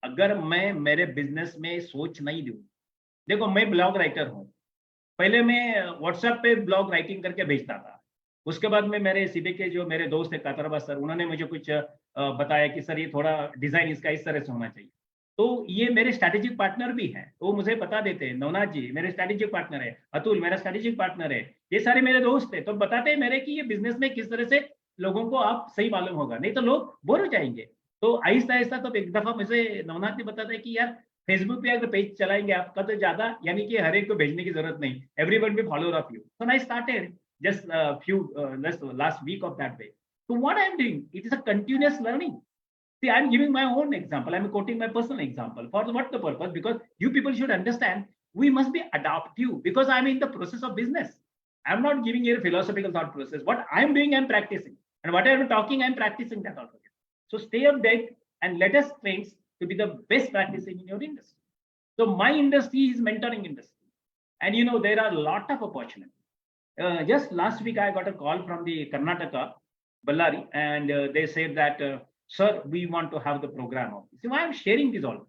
अगर मैं मेरे business में सोच नहीं दूं, देखो मैं blog writer हूं, पहले मैं व्हाट्सएप पे ब्लॉग राइटिंग करके भेजता था. उसके बाद में मेरे सीबी के जो मेरे दोस्त है कातरबा सर, उन्होंने मुझे कुछ बताया कि सर ये थोड़ा डिजाइन इसका इस तरह से होना चाहिए. तो ये मेरे स्ट्रैटेजिक पार्टनर भी हैं, वो मुझे बता देते हैं, नवनाथ जी मेरे स्ट्रैटेजिक पार्टनर है, अतुल मेरा स्ट्रैटेजिक पार्टनर है, ये सारे मेरे दोस्त हैं, तो बताते हैं मेरे कि ये बिजनेस में किस तरह से लोगों को आप सही मालूम होगा, नहीं तो लोग बोर हो जाएंगे। तो आहिस्ता आहिस्ता तो एक दफा मुझे नवनाथ ने बताता है कि यार फेसबुक पे अगर पेज चलाएंगे आपका तो ज्यादा, यानी कि हर एक को भेजने की जरूरत नहीं, everyone be follower of you. So I started just few last week of that way. So what I'm doing, it is a continuous learning. See, I'm giving my own example. I'm quoting my personal example. For what the purpose? Because you people should understand we must be adaptive, because I'm in the process of business. I'm not giving you a philosophical thought process. What I'm doing, I'm practicing. And what I'm talking, I'm practicing that also. So stay updated and let us train to be the best practicing in your industry. So my industry is mentoring industry. And you know, there are a lot of opportunities. Just last week, I got a call from the Karnataka, Ballari, and they said that, sir, we want to have the program. See, why I'm sharing this all.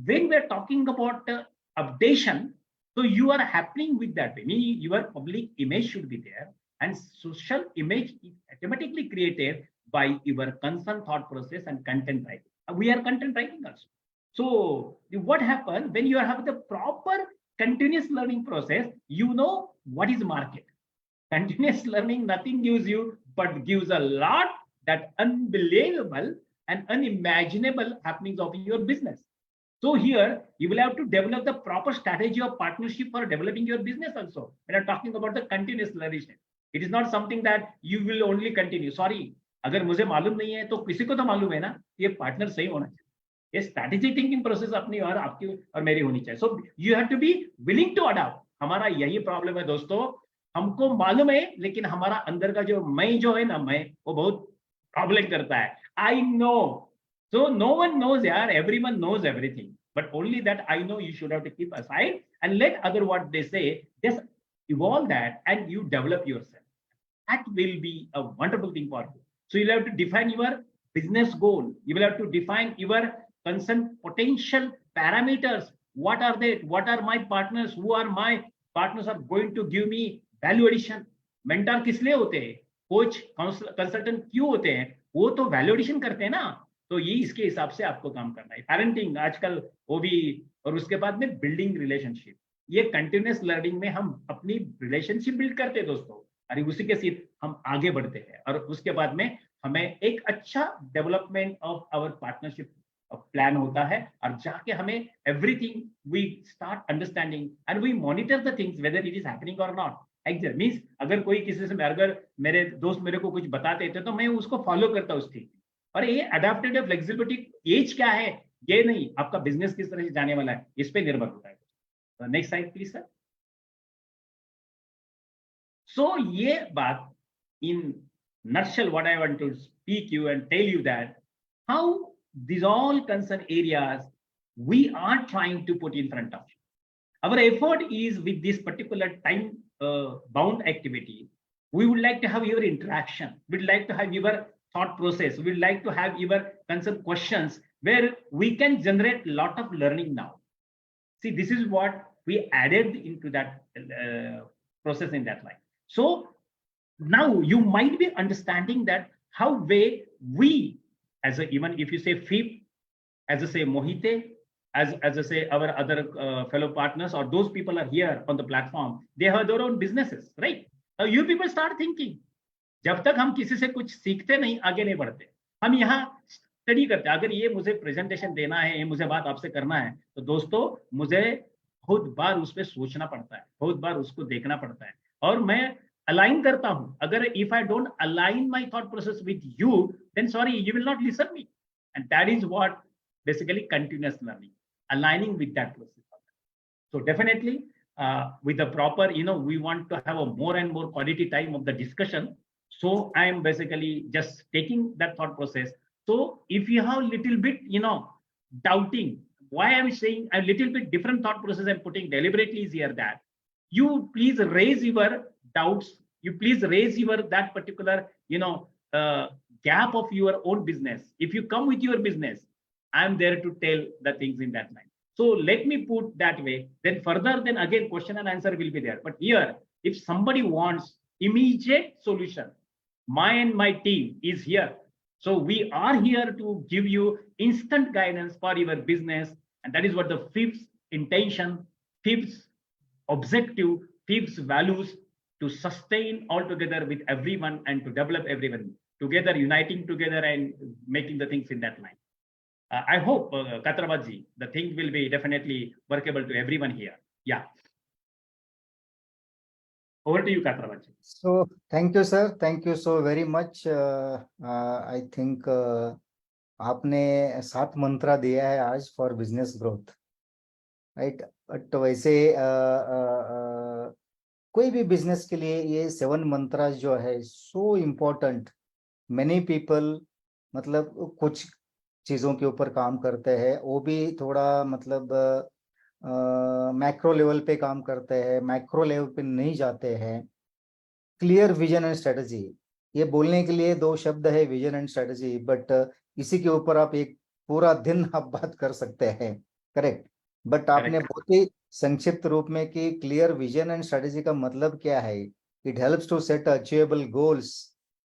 When we're talking about updation, so you are happening with that way. Meaning your public image should be there, and social image is automatically created by your concern, thought process, and content writing. We are content writing also. So what happens when you have the proper continuous learning process, you know what is market. Continuous learning, nothing gives you, but gives a lot that unbelievable and unimaginable happenings of your business. So here you will have to develop the proper strategy of partnership for developing your business also. When I'm talking about the continuous learning, it is not something that you will only continue. Sorry, अगर मुझे मालूम नहीं है तो किसी को तो मालूम है ना, ये पार्टनर सही होना चाहिए। ये स्ट्रैटेजिक थिंकिंग प्रोसेस अपनी और आपकी और मेरी होनी चाहिए। So you have to be willing to adopt. हमारा यही प्रॉब्लम है दोस्तों, हमको मालूम है लेकिन हमारा अंदर का जो मैं जो है ना, मैं वो बहुत प्रॉब्लम करता है। I know, so no one knows यार, everyone knows everything, but only that I know you should have to keep aside and let other what they say, just evolve that and you develop yourself. That will be a wonderful thing for you. So you'll have to define your business goal. You will have to define your concern potential parameters. What are they? What are my partners? Who are my partners are going to give me value addition? Mentor किस लिए होते हैं? Coach consultant क्यों होते हैं? वो तो value addition करते हैं ना. तो ये इसके हिसाब से आपको काम करना है. पेरेंटिंग आजकल वो भी, और उसके बाद में बिल्डिंग रिलेशनशिप. ये कंटिन्यूअस लर्निंग में हम अपनी रिलेशनशिप बिल्ड करते हैं दोस्तों, और उसी के साथ हम आगे बढ़ते हैं, और उसके बाद में हमें एक अच्छा development of our partnership plan होता है, और जाके हमें everything we start understanding and we monitor the things whether it is happening और नॉट. एग्जैक्ट मीन्स अगर कोई किसी से, अगर मेरे दोस्त मेरे को कुछ बताते थे तो मैं उसको फॉलो करता हूँ उसकी. और ये अडेप्टेड फ्लेक्सिबिलिटी एज क्या है ये नहीं, आपका बिजनेस किस तरह से जाने वाला है इस पे निर्भर होता है. Next slide please sir. So ये बात in nutshell what I want to speak you and tell you that how these all concern areas we are trying to put in front of you. Our effort is with this particular time bound activity. We would like to have your interaction. We'd like to have your thought process. We'd like to have your concern questions where we can generate a lot of learning now. See, this is what we added into that process in that line. So now you might be understanding that how way we, as a, even if you say FIIP, as I say Mohite, as I say our other fellow partners, or those people are here on the platform, they have their own businesses, right? Now you people start thinking, जब तक हम किसी से कुछ सीखते नहीं आगे नहीं बढ़ते. हम यहाँ स्टडी करते हैं. अगर ये मुझे प्रेजेंटेशन देना है, ये मुझे बात आपसे करना है, तो दोस्तों मुझे बहुत बार उस पर सोचना पड़ता है, बहुत बार उसको देखना पड़ता है, और मैं अलाइन करता हूं. अगर if I don't align my thought process with you, then sorry you will not listen me. And that is what basically continuous learning, aligning with that process. So definitely with the proper, we want to have a more and more quality time of the discussion. So I am basically just taking that thought process. So if you have little bit doubting, why I'm saying a little bit different thought process I'm putting deliberately is here, that you please raise your doubts, you please raise your that particular gap of your own business. If you come with your business, I am there to tell the things in that line. So let me put that way, then further, then again question and answer will be there. But here, if somebody wants immediate solution, my team is here. So we are here to give you instant guidance for your business. And that is what the FIIP's intention, FIIP's objective, FIIP's values, to sustain all together with everyone and to develop everyone together, uniting together and making the things in that line. I hope, Katravaji, the thing will be definitely workable to everyone here. Yeah. Over to you, Katravaji. So thank you, sir. Thank you so very much. I think आपने 7 मंत्रा दिया है आज for business growth, right? But वैसे कोई भी business के लिए ये 7 मंत्रा जो है सो इम्पोर्टेंट. मेनी पीपल मतलब कुछ चीजों के ऊपर काम करते हैं, वो भी थोड़ा मतलब मैक्रो लेवल पे काम करते हैं, मैक्रो लेवल पे नहीं जाते हैं. क्लियर विजन एंड स्ट्रेटजी, ये बोलने के लिए 2 शब्द है, विजन एंड स्ट्रेटजी, बट इसी के ऊपर आप एक पूरा दिन आप बात कर सकते हैं, करेक्ट? बट आपने बहुत ही संक्षिप्त रूप में कि क्लियर विजन एंड स्ट्रेटजी का मतलब क्या है. It helps to set achievable goals,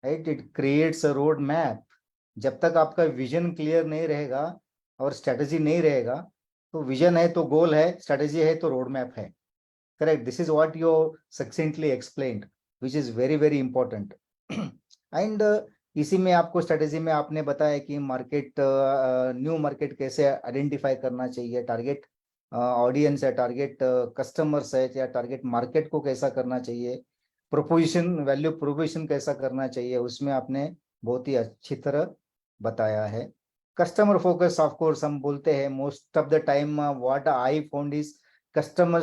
right? It creates a road map. जब तक आपका विजन क्लियर नहीं रहेगा और स्ट्रेटजी नहीं रहेगा, तो विजन है तो गोल है, स्ट्रेटजी है तो रोड मैप है, correct? This is what you succinctly explained, which is very very important. And इसी में आपको स्ट्रेटेजी में आपने बताया कि मार्केट, न्यू मार्केट कैसे आइडेंटिफाई करना चाहिए, टारगेट ऑडियंस है, टारगेट कस्टमर्स है, या टारगेट मार्केट को कैसा करना चाहिए, प्रोपोजिशन, वैल्यू प्रोपोजिशन कैसा करना चाहिए, उसमें आपने बहुत ही अच्छी तरह बताया है. कस्टमर फोकस, ऑफ कोर्स हम बोलते हैं most of the time, what I found is customer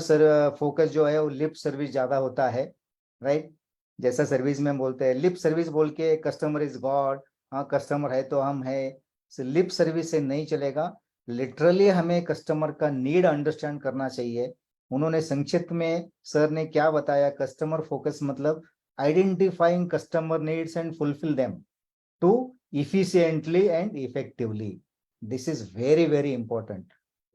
focus जो है वो लिप सर्विस ज्यादा होता है, राइट? जैसा सर्विस में बोलते हैं, लिप सर्विस बोल के कस्टमर इज गॉड, हाँ कस्टमर है तो हम है, लिप सर्विस से नहीं चलेगा. लिटरली हमें कस्टमर का नीड अंडरस्टैंड करना चाहिए. उन्होंने संक्षिप्त में सर ने क्या बताया, कस्टमर फोकस मतलब identifying customer needs and fulfil them to efficiently and effectively. This is very very important.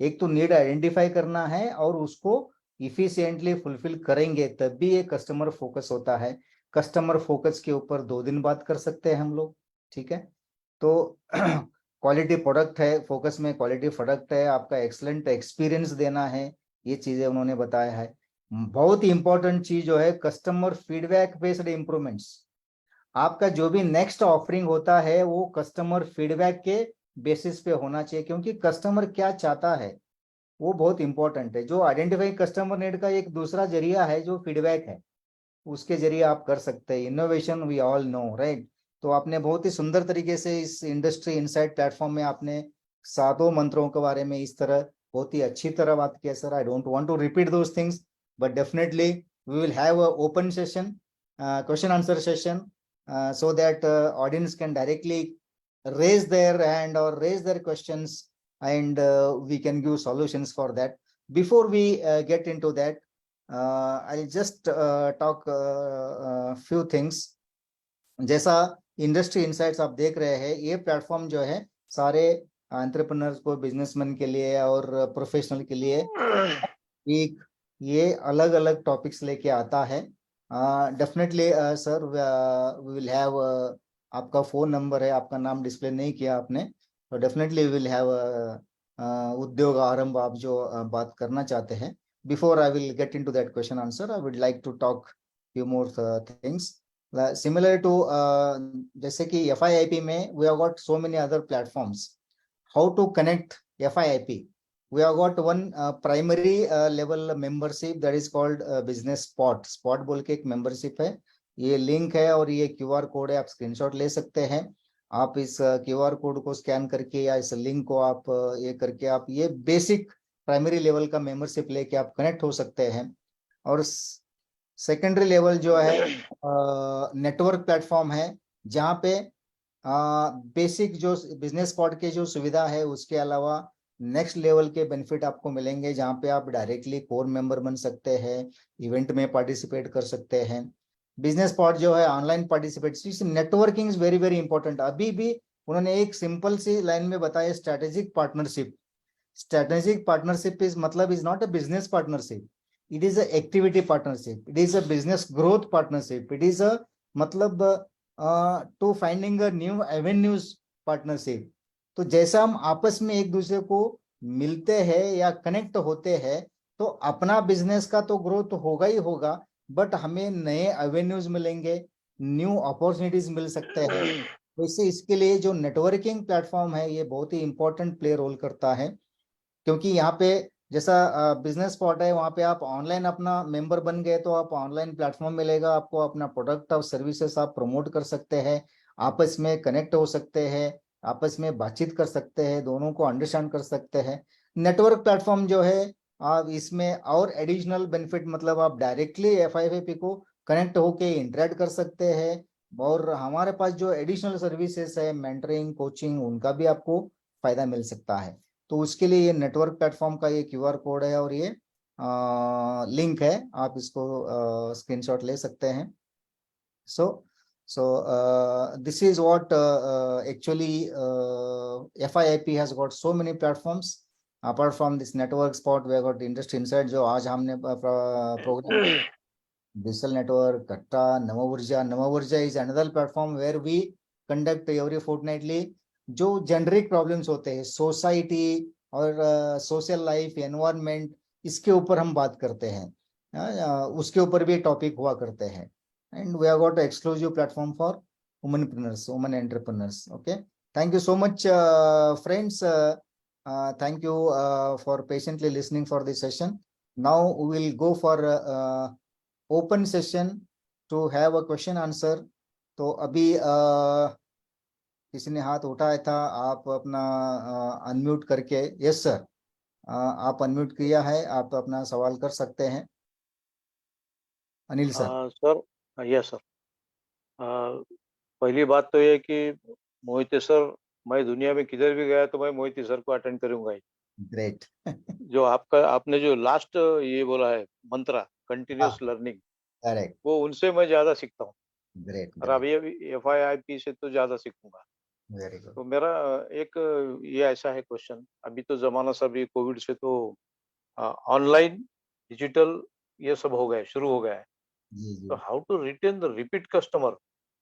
एक तो नीड आइडेंटिफाई करना है और उसको इफिशिएंटली फुलफिल करेंगे तब भी ये कस्टमर फोकस होता है. कस्टमर फोकस के ऊपर 2 दिन बात कर सकते हैं हम लोग, ठीक है? तो क्वालिटी प्रोडक्ट है, फोकस में क्वालिटी प्रोडक्ट है, आपका एक्सलेंट एक्सपीरियंस देना है, ये चीजें उन्होंने बताया है. बहुत ही इंपॉर्टेंट चीज जो है कस्टमर फीडबैक बेस्ड इंप्रूवमेंट्स. आपका जो भी नेक्स्ट ऑफरिंग होता है वो कस्टमर फीडबैक के बेसिस पे होना चाहिए, क्योंकि कस्टमर क्या चाहता है वो बहुत इंपॉर्टेंट है. जो आइडेंटिफाई कस्टमर नीड का एक दूसरा जरिया है जो फीडबैक है, उसके जरिए आप कर सकते हैं. Innovation we all know, right? तो आपने बहुत ही सुंदर तरीके से इस इंडस्ट्री इनसाइट प्लेटफॉर्म में आपने 7 मंत्रों के बारे में इस तरह बहुत ही अच्छी तरह बात किया. Sir, I don't want to repeat those things, but definitely we will have a open session, question answer session, so that audience can directly raise their hand or raise their questions, and we can give solutions for that. Before we get into that, I'll just talk few things. जैसा industry insights आप देख रहे हैं, ये platform जो है सारे entrepreneurs को, बिजनेसमैन के लिए और प्रोफेशनल के लिए एक ये अलग अलग टॉपिक्स लेके आता है. Definitely sir, we will have, आपका फोन नंबर है, आपका नाम डिस्प्ले नहीं किया आपने, तो डेफिनेटली वी विल हैव उद्योग आरंभ आप जो बात करना चाहते हैं. Before I will get into that question answer, I would like to talk few more things similar to, जैसे कि FIIP में we have got so many other platforms. How to connect FIIP? We have got one primary level membership that is called business spot. Spot बोल के एक membership है, ये link है और ये QR कोड है, आप स्क्रीनशॉट ले सकते हैं. आप इस QR कोड को स्कैन करके या इस लिंक को आप ये करके आप ये बेसिक प्राइमरी लेवल का मेंबरशिप लेके आप कनेक्ट हो सकते हैं. और सेकेंडरी लेवल जो है नेटवर्क प्लेटफॉर्म है, जहाँ पे बेसिक जो बिजनेस स्पॉट के जो सुविधा है उसके अलावा नेक्स्ट लेवल के बेनिफिट आपको मिलेंगे, जहाँ पे आप डायरेक्टली कोर मेंबर बन सकते हैं, इवेंट में पार्टिसिपेट कर सकते हैं. बिजनेस स्पॉट जो है online participate. Networking is very very important. अभी भी उन्होंने एक सिंपल सी लाइन में बताया, strategic partnership. Strategic partnership is मतलब is not a business partnership, it is a activity partnership, it is a business growth partnership, it is a मतलब to finding a new avenues partnership. तो जैसा हम आपस में एक दूसरे को मिलते हैं या कनेक्ट होते हैं तो अपना बिजनेस का तो ग्रोथ होगा ही होगा, बट हमें नए एवेन्यूज मिलेंगे, न्यू अपॉर्चुनिटीज मिल सकते हैं। वैसे इसके लिए जो नेटवर्किंग प्लेटफॉर्म है ये बहुत ही इंपॉर्टेंट प्ले रोल करता है, क्योंकि यहाँ पे जैसा बिजनेस स्पॉट है वहाँ पे आप ऑनलाइन अपना मेंबर बन गए तो आप ऑनलाइन प्लेटफॉर्म मिलेगा आपको, अपना प्रोडक्ट और सर्विसेज आप प्रमोट कर सकते हैं, आपस में कनेक्ट हो सकते हैं, आपस में बातचीत कर सकते हैं, दोनों को अंडरस्टैंड कर सकते हैं। नेटवर्क प्लेटफॉर्म जो है आप इसमें और एडिशनल बेनिफिट, मतलब आप डायरेक्टली FIIP को कनेक्ट होके इंटरेक्ट कर सकते हैं, और हमारे पास जो एडिशनल सर्विसेज है मेंटरिंग कोचिंग उनका भी आपको फायदा मिल सकता है। तो उसके लिए ये नेटवर्क प्लेटफॉर्म का ये QR कोड है और ये लिंक है, आप इसको स्क्रीनशॉट ले सकते हैं। So this is what actually FIIP has got so many platforms. Apart from this network spot, we have got industry insight जो आज हमने program digital network, Katta, Namavarja is another platform where we conduct every fortnightly जो generic problems होते हैं society और social life environment, इसके ऊपर हम बात करते हैं, उसके ऊपर भी टॉपिक हुआ करते हैं। And we have got exclusive platform for womenpreneurs, women entrepreneurs. Okay, thank you so much friends, thank you for patiently listening for this session. Now we will go for open session to have a question answer. तो अभी किसी ने हाथ उठाया था, आप अपना unmute करके, यस सर, आप अनम्यूट किया है, आप अपना सवाल कर सकते हैं। Anil sir. Sir, yes sir. पहली बात तो ये कि मोहिते सर, मैं दुनिया में किधर भी गया तो मैं मोहिते सर को अटेंड करूंगा ही। ग्रेट। जो आपने जो लास्ट ये बोला है मंत्रा कंटिन्यूअस लर्निंग, करेक्ट। वो उनसे मैं ज्यादा सीखता हूँ। ग्रेट और अभी FIIP से तो ज्यादा सीखूंगा। Very good. तो मेरा एक ये ऐसा है क्वेश्चन, अभी तो जमाना सब ये कोविड से तो ऑनलाइन डिजिटल ये सब हो गए, शुरू हो गया है। जी जी। तो how to retain the repeat customer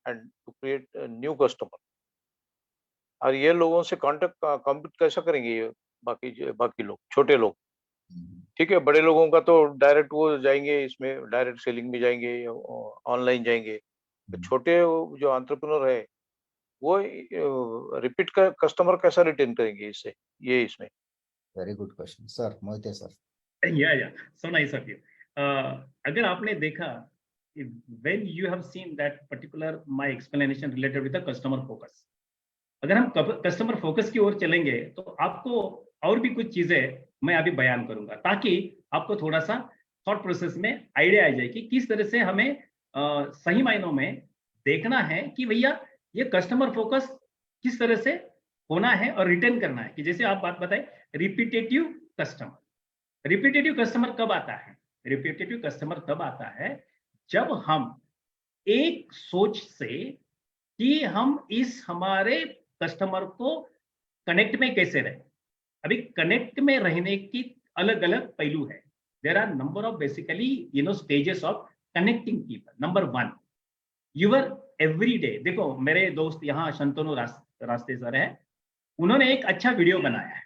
and to create new customer, और ये लोगों से कांटेक्ट कॉम्पीट कैसा करेंगे ये बाकी लोग, छोटे लोग? ठीक है, बड़े लोगों का तो डायरेक्ट वो जाएंगे, इसमें डायरेक्ट सेलिंग में जाएंगे, ऑनलाइन जाएंगे। तो छोटे जो एंटरप्रेन्योर है वो रिपीट का कस्टमर कैसा रिटेन करेंगे इससे, ये इसमें? Very good question sir, Mohite sir. या सो नाइस ऑफ यू। अगर आपने देखा, when you have seen that particular my explanation related with the customer focus, अगर हम कस्टमर फोकस की ओर चलेंगे तो आपको और भी कुछ चीजें मैं अभी बयान करूंगा ताकि आपको थोड़ा सा थॉट प्रोसेस में आइडिया आ जाए कि किस तरह से हमें सही मायनों में देखना है कि भैया ये कस्टमर फोकस किस तरह से होना है और रिटर्न करना है। कि जैसे आप बात बताए रिपीटेटिव कस्टमर, रिपीटेटिव कस्टमर कब आता है? रिपीटेटिव कस्टमर तब आता है जब हम एक सोच से कि हम इस हमारे कस्टमर को कनेक्ट में कैसे रहे। अभी कनेक्ट में रहने की अलग अलग पहलू है। There are number of basically stages of connecting people. Number 1, your everyday. देखो मेरे दोस्त यहाँ शंतनु रास्ते सर है, उन्होंने एक अच्छा वीडियो बनाया है,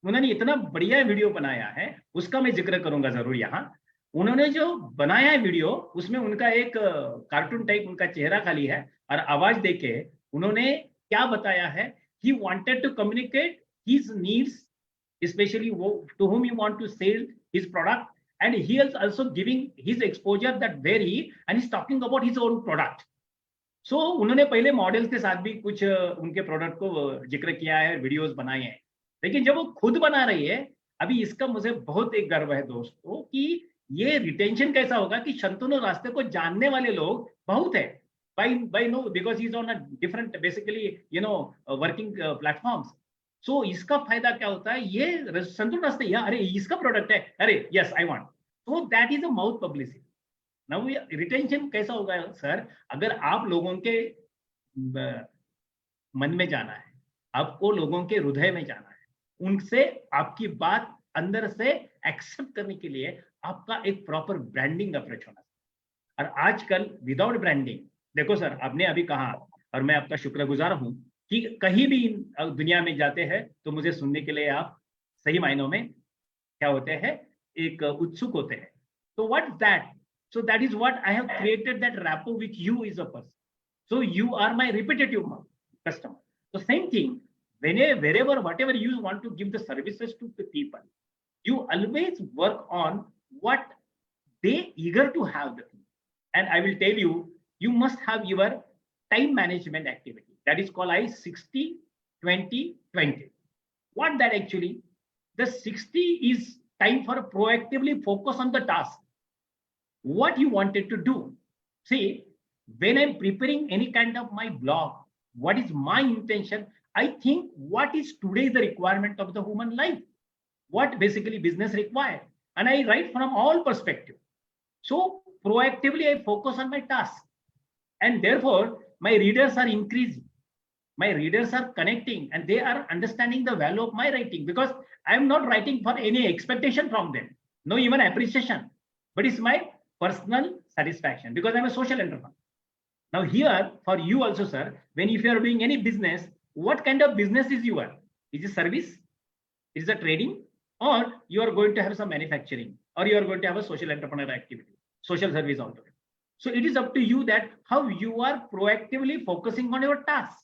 उन्होंने इतना बढ़िया वीडियो बनाया है, उसका मैं जिक्र करूंगा जरूर यहाँ। उन्होंने जो बनाया है वीडियो, उसमें उनका एक कार्टून टाइप उनका चेहरा खाली है और आवाज देके उन्होंने क्या बताया है, he wanted to communicate his needs, especially to whom he want to sell his product, and he is also giving his exposure that where he and he's talking about his own product. So उन्होंने पहले models के साथ भी कुछ उनके product को जिक्र किया है, वीडियोस बनाए हैं, लेकिन जब वो खुद बना रही है, अभी इसका मुझे बहुत एक गर्व है दोस्तों कि ये रिटेंशन कैसा होगा कि शंतनु रास्ते को जानने वाले लोग बहुत है, by no because he's on a different basically working platforms. So इसका फायदा क्या होता है, ये शंतनु रास्ते अरे इसका प्रोडक्ट है, अरे yes I want, so that is a mouth publicity. Now retention कैसा होगा सर, अगर आप लोगों के मन में जाना है, आपको लोगों के हृदय में जाना है, उनसे आपकी बात अंदर से एक्सेप्ट करने के लिए आपका एक प्रॉपर ब्रांडिंग अप्रोच होना चाहिए। और आजकल विदाउट ब्रांडिंग, देखो सर आपने अभी कहा और मैं आपका शुक्रगुजार हूं कि कहीं भी दुनिया में जाते हैं तो मुझे सुनने के लिए आप सही मायनों में क्या होते हैं, एक उत्सुक होते हैं. So what's that? So that is what I have created, that rapport with you is a person. So you are my repetitive customer. So same thing, wherever, whatever you want to give the services to the people, you always work on what they eager to have the thing. And I will tell you, you must have your time management activity. That is called I 60, 20, 20. What that actually? The 60 is time for proactively focus on the task. What you wanted to do. See, when I'm preparing any kind of my blog, what is my intention? I think what is today the requirement of the human life, what basically business require, and I write from all perspective. So proactively I focus on my task, and therefore my readers are increasing, my readers are connecting, and they are understanding the value of my writing, because I am not writing for any expectation from them, no even appreciation, but it's my personal satisfaction, because I'm a social entrepreneur. Now here for you also, sir, when if you are doing any business, what kind of business is your? Is it service? Is it trading? Or you are going to have some manufacturing, or you are going to have a social entrepreneur activity, social service altogether. So it is up to you that how you are proactively focusing on your task,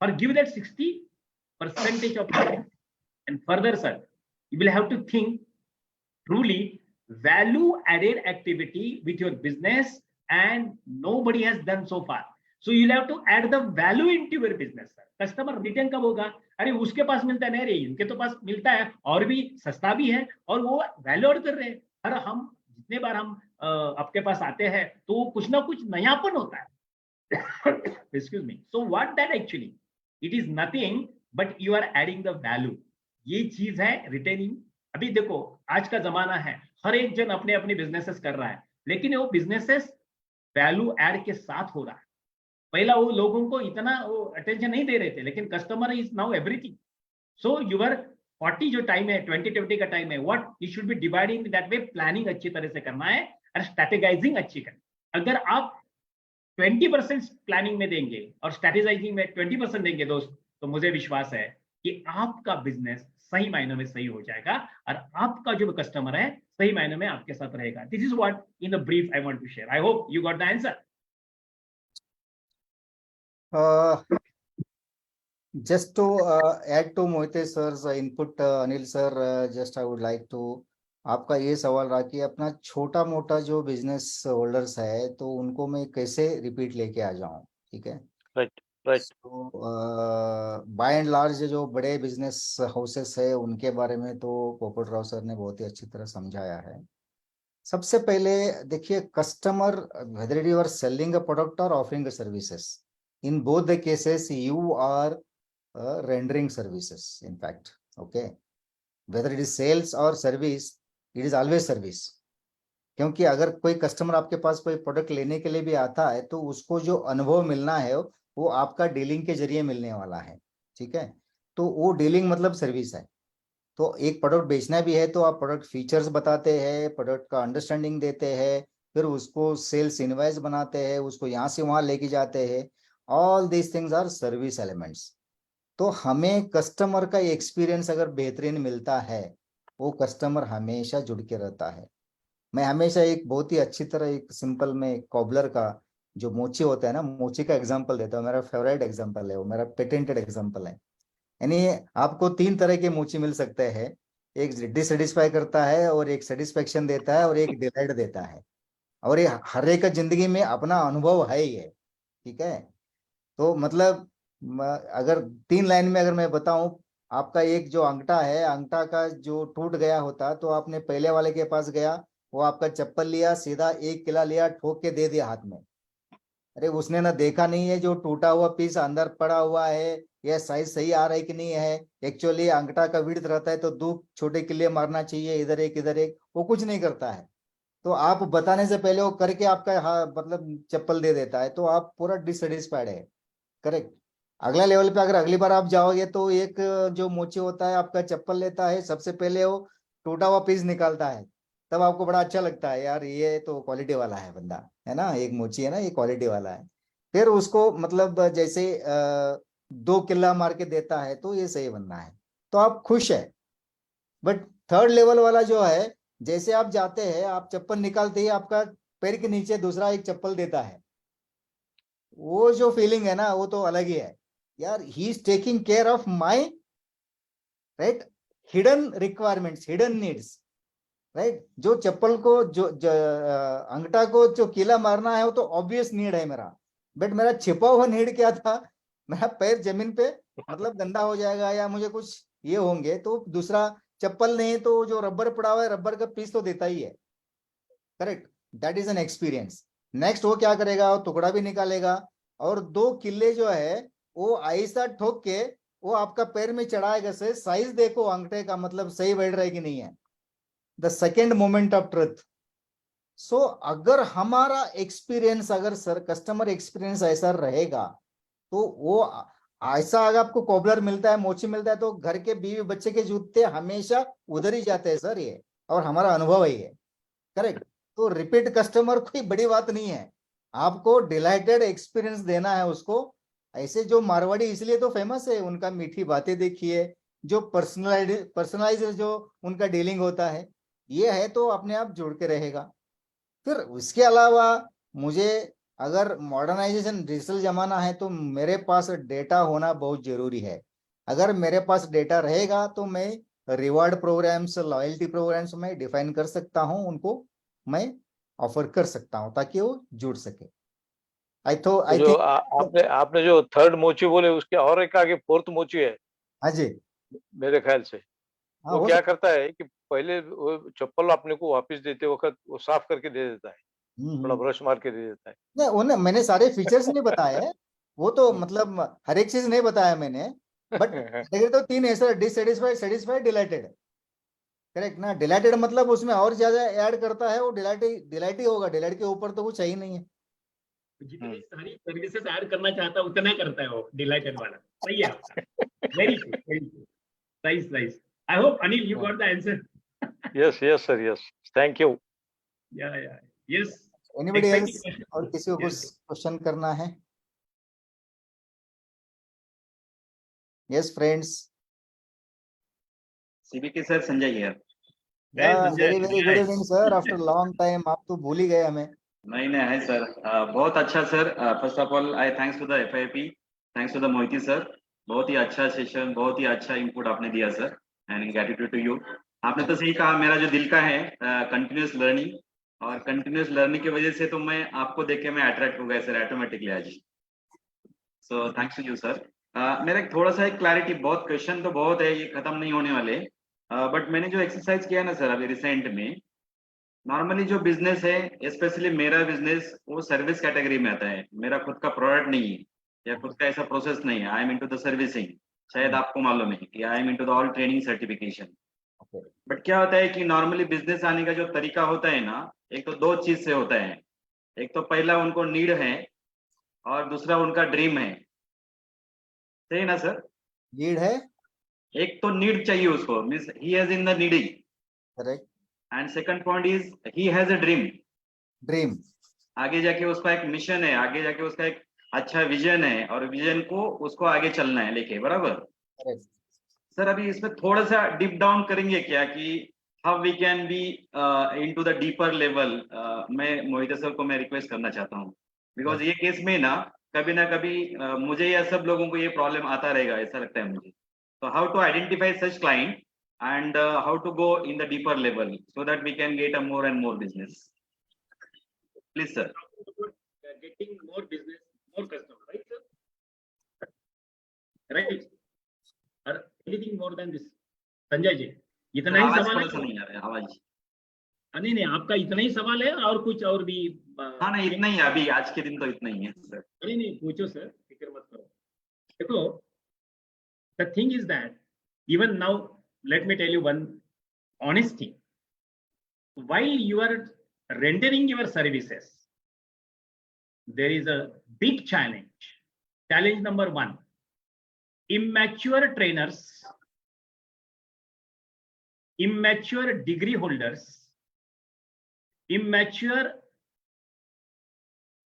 or give that 60% of time. And further, sir, you will have to think truly value added activity with your business, and nobody has done so far. So you'll have to add the value into your business, sir. Customer return कब होगा? अरे उसके पास मिलता है, नहीं रे इनके तो पास मिलता है और भी सस्ता भी है, और वो वैल्यू ऐड कर रहे हैं. अरे हम जितने बार हम आपके पास आते हैं तो कुछ ना कुछ नयापन होता है. Excuse me. So what that actually? It is nothing but you are adding the value. ये चीज है रिटेनिंग. अभी देखो आज का जमाना है, हर एक जन अपने अपने बिजनेसेस कर रहा है, लेकिन वो बिजनेसेस वैल्यू ऐड के साथ हो रहा है. पहला वो लोगों को इतना वो अटेंशन नहीं दे रहे थे, लेकिन customer is now everything. So your 40 जो टाइम है, 2020 का टाइम है, what you should be dividing that way. Planning अच्छी तरह से करना है और स्ट्रेटेजाइजिंग अच्छी करनी. अगर आप 20% प्लानिंग में देंगे और स्ट्रेटेजाइजिंग में 20% देंगे दोस्त, तो मुझे विश्वास है कि आपका बिजनेस सही मायनों में सही हो जाएगा और आपका जो कस्टमर है सही मायनों में आपके साथ रहेगा. This is what in the brief I want to share. I hope you got the answer. Just to add to Mohite sir's input, Anil sir, just I would like to आपका ये सवाल रहा कि अपना छोटा मोटा जो बिजनेस होल्डर्स है तो उनको मैं कैसे रिपीट लेके आ जाऊं. ठीक है, राइट. तो बाय एंड लार्ज जो बड़े बिजनेस हाउसेस है उनके बारे में तो पोपटराव सर ने बहुत ही अच्छी तरह समझाया है. सबसे पहले देखिए, customer whether you are selling a product और offering a services, in both the cases you are rendering services. In fact, okay, whether it is sales or service, it is always service. क्योंकि अगर कोई customer आपके पास कोई product लेने के लिए भी आता है तो उसको जो अनुभव मिलना है वो आपका डीलिंग के जरिए मिलने वाला है. ठीक है, तो वो डीलिंग मतलब सर्विस है. तो एक प्रोडक्ट बेचना भी है तो आप प्रोडक्ट फीचर्स बताते हैं, प्रोडक्ट का अंडरस्टैंडिंग देते हैं, फिर उसको सेल्स इनवॉइस बनाते हैं, उसको यहाँ से वहां लेके जाते हैं. All these things are service elements. तो हमें कस्टमर का एक्सपीरियंस अगर बेहतरीन मिलता है, वो कस्टमर हमेशा जुड़ के रहता है. मैं हमेशा एक बहुत ही अच्छी तरह एक सिंपल में कॉबलर का जो मोची होता है ना, मोची का एग्जांपल देता हूँ. मेरा फेवरेट एग्जांपल है, वो मेरा पेटेंटेड एग्जांपल है. यानी आपको 3 तरह के मोची मिल सकते हैं. एक डिससेटिस्फाई करता है, और एक सेटिस्फेक्शन देता है, और एक डिलाइट देता है. और ये हर एक का जिंदगी में अपना अनुभव है ही है. ठीक है, तो मतलब अगर 3 लाइन में अगर मैं बताऊं, आपका एक जो अंगूठा है, अंगूठा का जो टूट गया होता तो आपने पहले वाले के पास गया, वो आपका चप्पल लिया, सीधा 1 किला लिया, ठोक के दे दिया हाथ में. अरे उसने ना देखा नहीं है जो टूटा हुआ पीस अंदर पड़ा हुआ है, यह साइज सही आ रहा है कि नहीं है. एक्चुअली अंगूठा का विड्थ रहता है तो 2 छोटे किले मारना चाहिए, इधर एक इधर एक, वो कुछ नहीं करता है. तो आप बताने से पहले वो करके आपका मतलब चप्पल दे देता है, तो आप पूरा डिससेटिस्फाइड है. करेक्ट. अगला लेवल पे अगर अगली बार आप जाओगे तो एक जो मोची होता है आपका चप्पल लेता है, सबसे पहले वो टूटा हुआ पीस निकालता है, तब आपको बड़ा अच्छा लगता है, यार ये तो क्वालिटी वाला है बंदा, है ना, एक मोची है ना, ये क्वालिटी वाला है. फिर उसको मतलब जैसे 2 किल्ला मार के देता है तो ये सही बंदा है, तो आप खुश है। बट थर्ड लेवल वाला जो है, जैसे आप जाते हैं, आप चप्पल निकालते ही आपका पैर के नीचे दूसरा एक चप्पल देता है, वो जो फीलिंग है ना, वो तो अलग ही है यार। He is taking care of my right hidden requirements, hidden needs, right. जो चप्पल को जो अंगूठा को जो कीला मारना है वो तो ऑब्वियस नीड है मेरा, बट मेरा छिपा हुआ नीड क्या था, मेरा पैर जमीन पे मतलब गंदा हो जाएगा या मुझे कुछ ये होंगे, तो दूसरा चप्पल नहीं तो जो रबर पड़ा हुआ है, रबर का पीस तो देता ही है, correct. That is an experience. Next वो क्या करेगा, वो टुकड़ा भी निकालेगा और 2 किले जो है वो ऐसा ठोक के वो आपका पैर में चढ़ाएगा। से साइज देखो अंगूठे का, मतलब सही बैठ रहा है कि नहीं है, the second moment of truth. So अगर हमारा एक्सपीरियंस, अगर सर कस्टमर एक्सपीरियंस ऐसा रहेगा, तो वो ऐसा अगर आपको कॉबलर मिलता है, मोची मिलता है, तो घर के बीवी बच्चे के जूते हमेशा उधर ही जाते हैं सर, ये और हमारा अनुभव ही है, करेक्ट। तो रिपीट कस्टमर कोई बड़ी बात नहीं है, आपको डिलाइटेड एक्सपीरियंस देना है उसको। ऐसे जो मारवाड़ी इसलिए तो फेमस है, उनका मीठी बातें देखिए, जो पर्सनलाइज जो उनका डीलिंग होता है, ये है तो अपने आप जुड़ के रहेगा। फिर उसके अलावा मुझे, अगर मॉडर्नाइजेशन डिजिटल जमाना है, तो मेरे पास डेटा होना बहुत जरूरी है। अगर मेरे पास डेटा रहेगा तो मैं रिवार्ड प्रोग्राम्स, लॉयल्टी प्रोग्राम्स मैं डिफाइन कर सकता हूं, उनको मैं ऑफर कर सकता हूं ताकि वो जुड़ सके। आई तो जो थिंक आपने आपने जो थर्ड मोची बोले, उसके और एक आगे फोर्थ मोची है हाँ जी, मेरे ख्याल से। हाँ वो हो क्या सकता। करता है कि पहले वो चप्पल अपने को वापस देते वक्त वो साफ करके दे देता है, थोड़ा ब्रश मार के दे देता है। नहीं, उन्हें मैंने सारे फीचर्स नहीं बताए, वो तो हम्म। मतलब हर एक चीज नहीं बताया मैंने, बट कैटेगरी तो 3 है sir, dissatisfied, satisfied, dilated, correct ना। डिलाइटेड मतलब उसमें और ज्यादा ऐड करता है, वो डिलाइट ही होगा, डिलाइट के ऊपर तो कुछ चाहिए नहीं है। जितनी सारी सर्विसेज ऐड करना चाहता है उतना करता है वो डिलाइटेड वाला। सही है आपका, very good, very good, nice nice. I hope Anil you got the answer. Yes yes sir, yes, thank you. या yes, anybody exciting else, question. और किसी को कुछ यस क्वेश्चन करना है? Yes friends. CBK sir, Sanjay here. जय Sanjay, very very good evening sir, after long time, आप तो भूल ही गए हमें। नहीं नहीं है सर, बहुत अच्छा sir. First of all I thanks to the FIP, thanks to the Mohiti sir. बहुत ही अच्छा सेशन, बहुत ही अच्छा इनपुट आपने दिया sir, and gratitude to you. आपने तो सही कहा, मेरा जो दिल का है कंटिन्यूस लर्निंग, और कंटिन्यूस लर्निंग की वजह से तो मैं आपको देख के मैं अट्रैक्ट हो गया सर ऑटोमेटिकली आज। So thanks to you sir. मेरा एक थोड़ा सा एक क्लैरिटी, बहुत क्वेश्चन तो बहुत है, ये खत्म नहीं होने वाले, बट मैंने जो एक्सरसाइज किया ना सर अभी रिसेंट में, नॉर्मली जो बिजनेस है, स्पेशली मेरा बिजनेस, वो सर्विस कैटेगरी में आता है। मेरा खुद का प्रोडक्ट नहीं है या खुद का ऐसा प्रोसेस नहीं है। I am into the servicing. शायद आपको मालूम है कि I am into the all training certification. But क्या होता है कि नॉर्मली बिजनेस आने का जो तरीका होता है ना, एक तो 2 चीज से होता है। एक तो पहला उनको नीड है, और दूसरा उनका ड्रीम है। सही ना सर? लीड है, एक तो नीड चाहिए उसको, means he has in the needing, correct. And second point is he has a dream. Dream, आगे जाके उसका एक मिशन है, आगे जाके उसका एक अच्छा विजन है, और विजन को उसको आगे चलना है लेके, बराबर। करेक्ट। सर अभी इसमें थोड़ा सा डीप डाउन करेंगे क्या, कि how we can be into the deeper level. मैं मोहित सर को मैं रिक्वेस्ट करना चाहता हूँ, बिकॉज ये केस में ना कभी मुझे या सब लोगों को ये प्रॉब्लम आता रहेगा, ऐसा लगता है मुझे। तो how to identify such client, and how to go in the deeper level so that we can get a more and more business. Please sir. Getting more business, more customer, right sir? Right? Or anything more than this? Sanjay ji, इतना ही आवाज सवाल थोड़ा है? सा नहीं आ रहा है आवाज। नहीं नहीं, आपका इतना ही सवाल है और कुछ और भी? हाँ नहीं, इतना ही है अभी, आज के दिन तो इतना ही है सर। नहीं नहीं, पूछो सर, फिक्र मत करो। देखो, the thing is that even now, let me tell you one honest thing. While you are rendering your services, there is a big challenge. Challenge number 1, immature trainers, immature degree holders, immature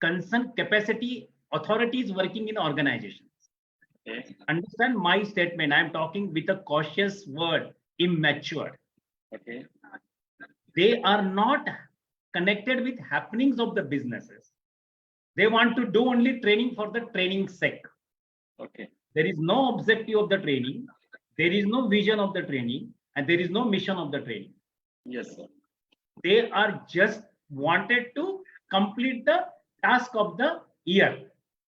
concern capacity authorities working in organizations. Okay. Understand my statement. I am talking with a cautious word, immature. Okay. They are not connected with happenings of the businesses. They want to do only training for the training sake. Okay. There is no objective of the training. There is no vision of the training, and there is no mission of the training. Yes, sir. They are just wanted to complete the task of the year,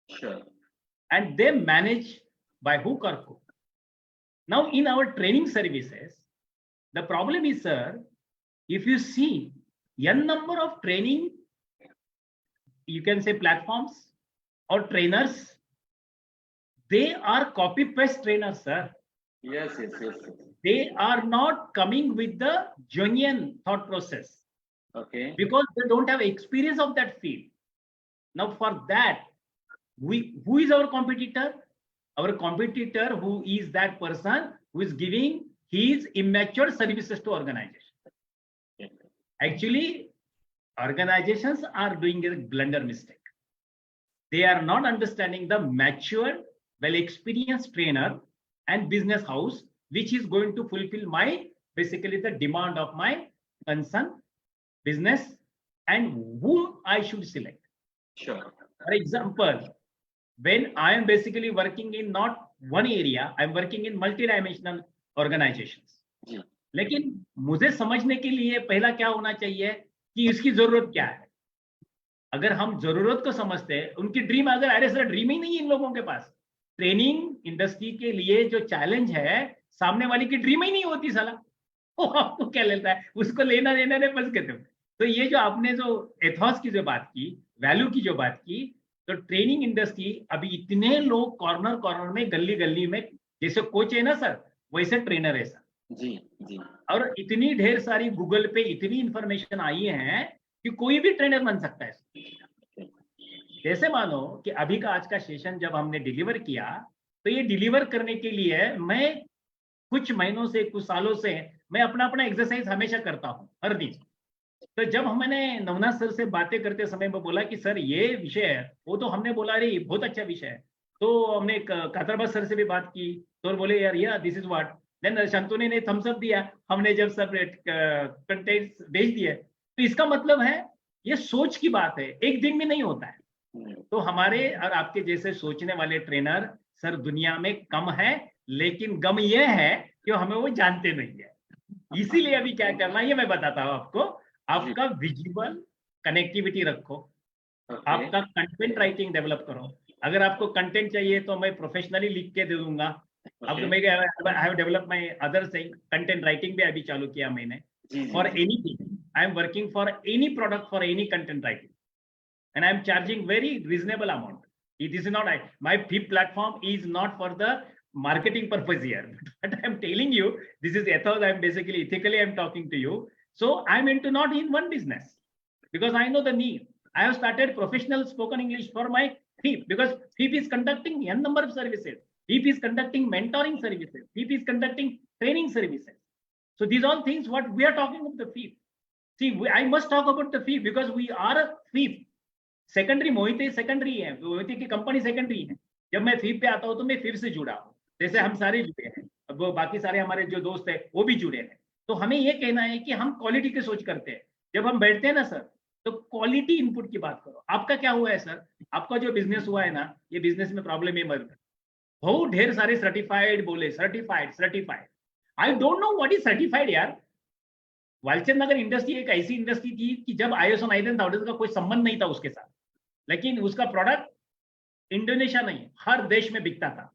Sure. and they manage by hook or crook. Now, in our training services, the problem is, sir, if you see n number of training, you can say platforms or trainers, they are copy paste trainers, sir. Yes, yes, yes, yes. They are not coming with the genuine thought process Okay. because they don't have experience of that field. Now, for that, who is our competitor? Our competitor, who is that person who is giving his immature services to organization. Okay. Actually, organizations are doing a blunder mistake. They are not understanding the mature, well-experienced trainer and business house, which is going to fulfill my, basically the demand of my concern, business, and whom I should select. Sure. For example, when I am basically working in not one area, I am working in multi-dimensional organizations. जी. लेकिन मुझे समझने के लिए पहला क्या होना चाहिए कि इसकी जरूरत क्या है. अगर हम जरूरत को समझते हैं, उनकी ड्रीम, अगर अरे सर ड्रीम ही नहीं है इन लोगों के पास, ट्रेनिंग इंडस्ट्री के लिए जो चैलेंज है, सामने वाले की ड्रीम ही नहीं होती साला, वो आपको क्या लेता है, उसको लेना देना नहीं बस के तुम. तो ये जो आपने जो एथॉस की जो बात की, वैल्यू की जो बात की, तो ट्रेनिंग इंडस्ट्री अभी इतने लोग कॉर्नर कॉर्नर में, गली गली में, जैसे कोच है ना सर, वैसे ट्रेनर है सर. जी, जी. और इतनी ढेर सारी गूगल पे इतनी इंफॉर्मेशन आई है कि कोई भी ट्रेनर बन सकता है. जैसे मानो कि अभी का आज का सेशन जब हमने डिलीवर किया, तो ये डिलीवर करने के लिए मैं कुछ महीनों से, कुछ सालों से मैं अपना एक्सरसाइज हमेशा करता हूँ हर दिन. तो जब हमने नवनाथ सर से बातें करते समय में बोला कि सर ये विषय है, वो तो हमने बोला अरे बहुत अच्छा विषय है. तो हमने कातरबाज सर से भी बात की, तो बोले यार yeah this is what. Then Shantanu ने थम्स अप दिया, हमने जब सब कंटेंट्स भेज दिए. तो इसका मतलब है ये सोच की बात है, एक दिन में नहीं होता है. तो हमारे और आपके जैसे सोचने वाले ट्रेनर सर दुनिया में कम है, लेकिन गम ये है कि हमें वो जानते नहीं है. इसीलिए अभी क्या करना है ये मैं बताता हूँ आपको. आपका विजुअल कनेक्टिविटी रखो, आपका कंटेंट राइटिंग डेवलप करो. अगर आपको कंटेंट चाहिए तो मैं प्रोफेशनली लिख के दे दूंगा. अब तो मैं I have develop my other thing, content writing भी अभी चालू किया मैंने. For anything I am working for any product, for any content writing, and I am charging very reasonable amount. This is not my FIIP platform is not for the marketing purpose here. But I am telling you, this is ethos. I am basically ethically I am talking to you. So I am into not in one business because I know the need. I have started professional spoken English for my FIIP because FIIP is conducting n number of services. FIIP is conducting mentoring services. FIIP is conducting training services. So these all things what we are talking about the FIIP. See, I must talk about the FIIP because we are a FIIP. Secondary Mohite secondary है, मोहिते की company secondary है. जब मैं FIIP पे आता हूँ तो मैं FIIP से जुड़ा हूँ, जैसे हम सारे जुड़े हैं, अब वो बाकी सारे हमारे जो दोस्त हैं वो भी जुड़े हैं. तो हमें ये कहना है कि हम क्वालिटी की सोच करते हैं. जब हम बैठते हैं ना सर, तो क्वालिटी इनपुट की बात करो. आपका क्या हुआ है सर, आपका जो बिजनेस हुआ है ना, ये बिजनेस में प्रॉब्लम है मत. बहुत ढेर सारे सर्टिफाइड बोले, certified. I don't know what is certified यार. वालचंद नगर इंडस्ट्री एक ऐसी इंडस्ट्री थी कि जब ISO 9000 का कोई संबंध नहीं था उसके साथ, लेकिन उसका प्रोडक्ट इंडोनेशिया नहीं हर देश में बिकता था.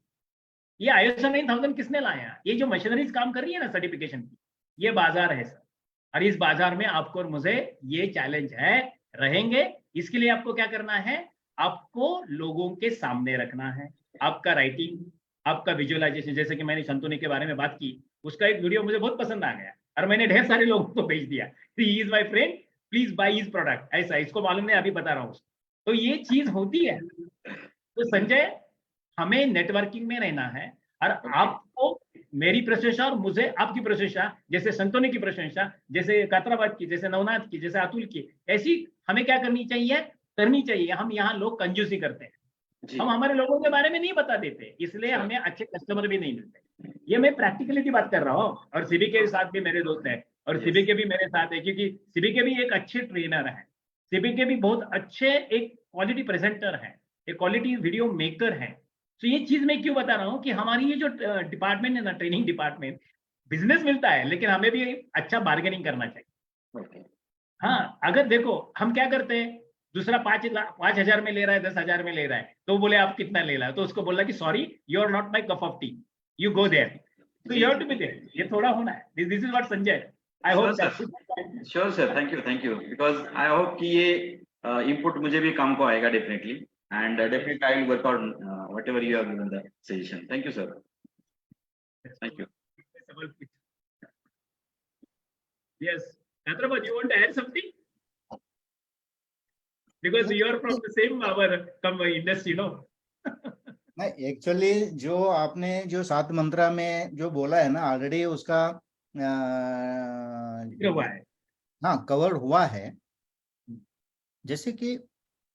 ये ISO 9000 किसने लाया? ये जो मशीनरीज काम कर रही है ना सर्टिफिकेशन की, ये बाजार है सर. और इस बाजार में आपको और मुझे ये चैलेंज है, रहेंगे. इसके लिए आपको क्या करना है, आपको लोगों के सामने रखना है. आपका राइटिंग, आपका विजुअलाइजेशन, जैसे कि मैंने शंतनु के बारे में बात की, उसका एक वीडियो मुझे बहुत पसंद आ गया और मैंने ढेर सारे लोगों को भेज दिया. He is my friend, please by his product. ऐसा इसको मालूम नहीं, अभी बता रहा हूँ. तो ये चीज होती है. तो संजय, हमें नेटवर्किंग में रहना है और आपको मेरी प्रशंसा और मुझे आपकी प्रशंसा, जैसे शंतनु की प्रशंसा, जैसे कातराबाद की, जैसे नवनाथ की, जैसे अतुल की, ऐसी हमें क्या करनी चाहिए. हम यहाँ लोग कंजूसी करते हैं. हम हमारे लोगों के बारे में नहीं बता देते, इसलिए हमें अच्छे कस्टमर भी नहीं मिलते। ये मैं प्रैक्टिकलिटी बात कर रहा हूँ, और सीबी के साथ भी मेरे दोस्त हैं, और सीबी के भी मेरे साथ है, क्योंकि सीबी के भी एक अच्छे ट्रेनर है, सीबी के भी बहुत अच्छे एक क्वालिटी प्रेजेंटर है, एक क्वालिटी वीडियो मेकर है। तो ये चीज मैं क्यों बता रहा हूँ कि हमारी ये जो डिपार्टमेंट है ना, ट्रेनिंग डिपार्टमेंट, बिजनेस मिलता है लेकिन हमें भी अच्छा बार्गेनिंग करना चाहिए। हाँ, अगर देखो हम क्या करते हैं, दूसरा 5,000 में ले रहा है, 10,000 में ले रहा है, तो बोले आप कितना ले रहा है, तो उसको बोला कि sorry, you are not my cup of tea, you go there, तो you have to be there. ये थोड़ा होना है। This is what Sanjay, I hope. Sure sir, thank you because I hope कि ये इनपुट मुझे भी काम को आएगा definitely, and definitely I will work out whatever you have given the suggestion. Thank you sir, thank you. Yes, Hyderabad, you want to add something? Because you are from the same our industry, no? नहीं, actually जो आपने जो 7 मंत्रा में जो बोला है ना, already उसका हुआ है। हाँ, कवर हुआ है। जैसे कि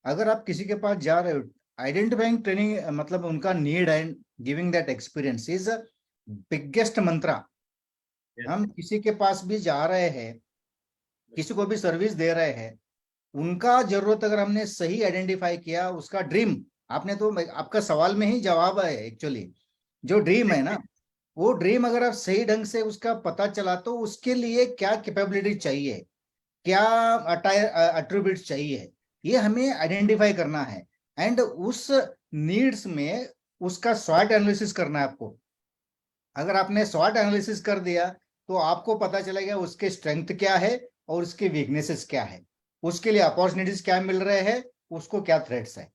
अगर आप किसी के पास जा रहे हो, आइडेंटिफाइंग ट्रेनिंग मतलब उनका need and giving that experience is biggest mantra. हम किसी के पास भी जा रहे हैं, किसी को भी सर्विस दे रहे हैं, उनका जरूरत अगर हमने सही आइडेंटिफाई किया, उसका ड्रीम, आपने तो आपका सवाल में ही जवाब है एक्चुअली, जो ड्रीम है ना, वो ड्रीम अगर आप सही ढंग से उसका पता चला, तो उसके लिए क्या कैपेबिलिटी चाहिए, क्या एट्रीब्यूट्स चाहिए, ये हमें आइडेंटिफाई करना है। एंड उस नीड्स में उसका स्वॉट एनालिसिस करना है आपको। अगर आपने स्वॉट एनालिसिस कर दिया, तो आपको पता चलेगा उसके स्ट्रेंथ क्या है और उसके वीकनेसेस क्या है, उसके लिए अपॉर्चुनिटीज क्या मिल रहे हैं, उसको क्या थ्रेट्स है।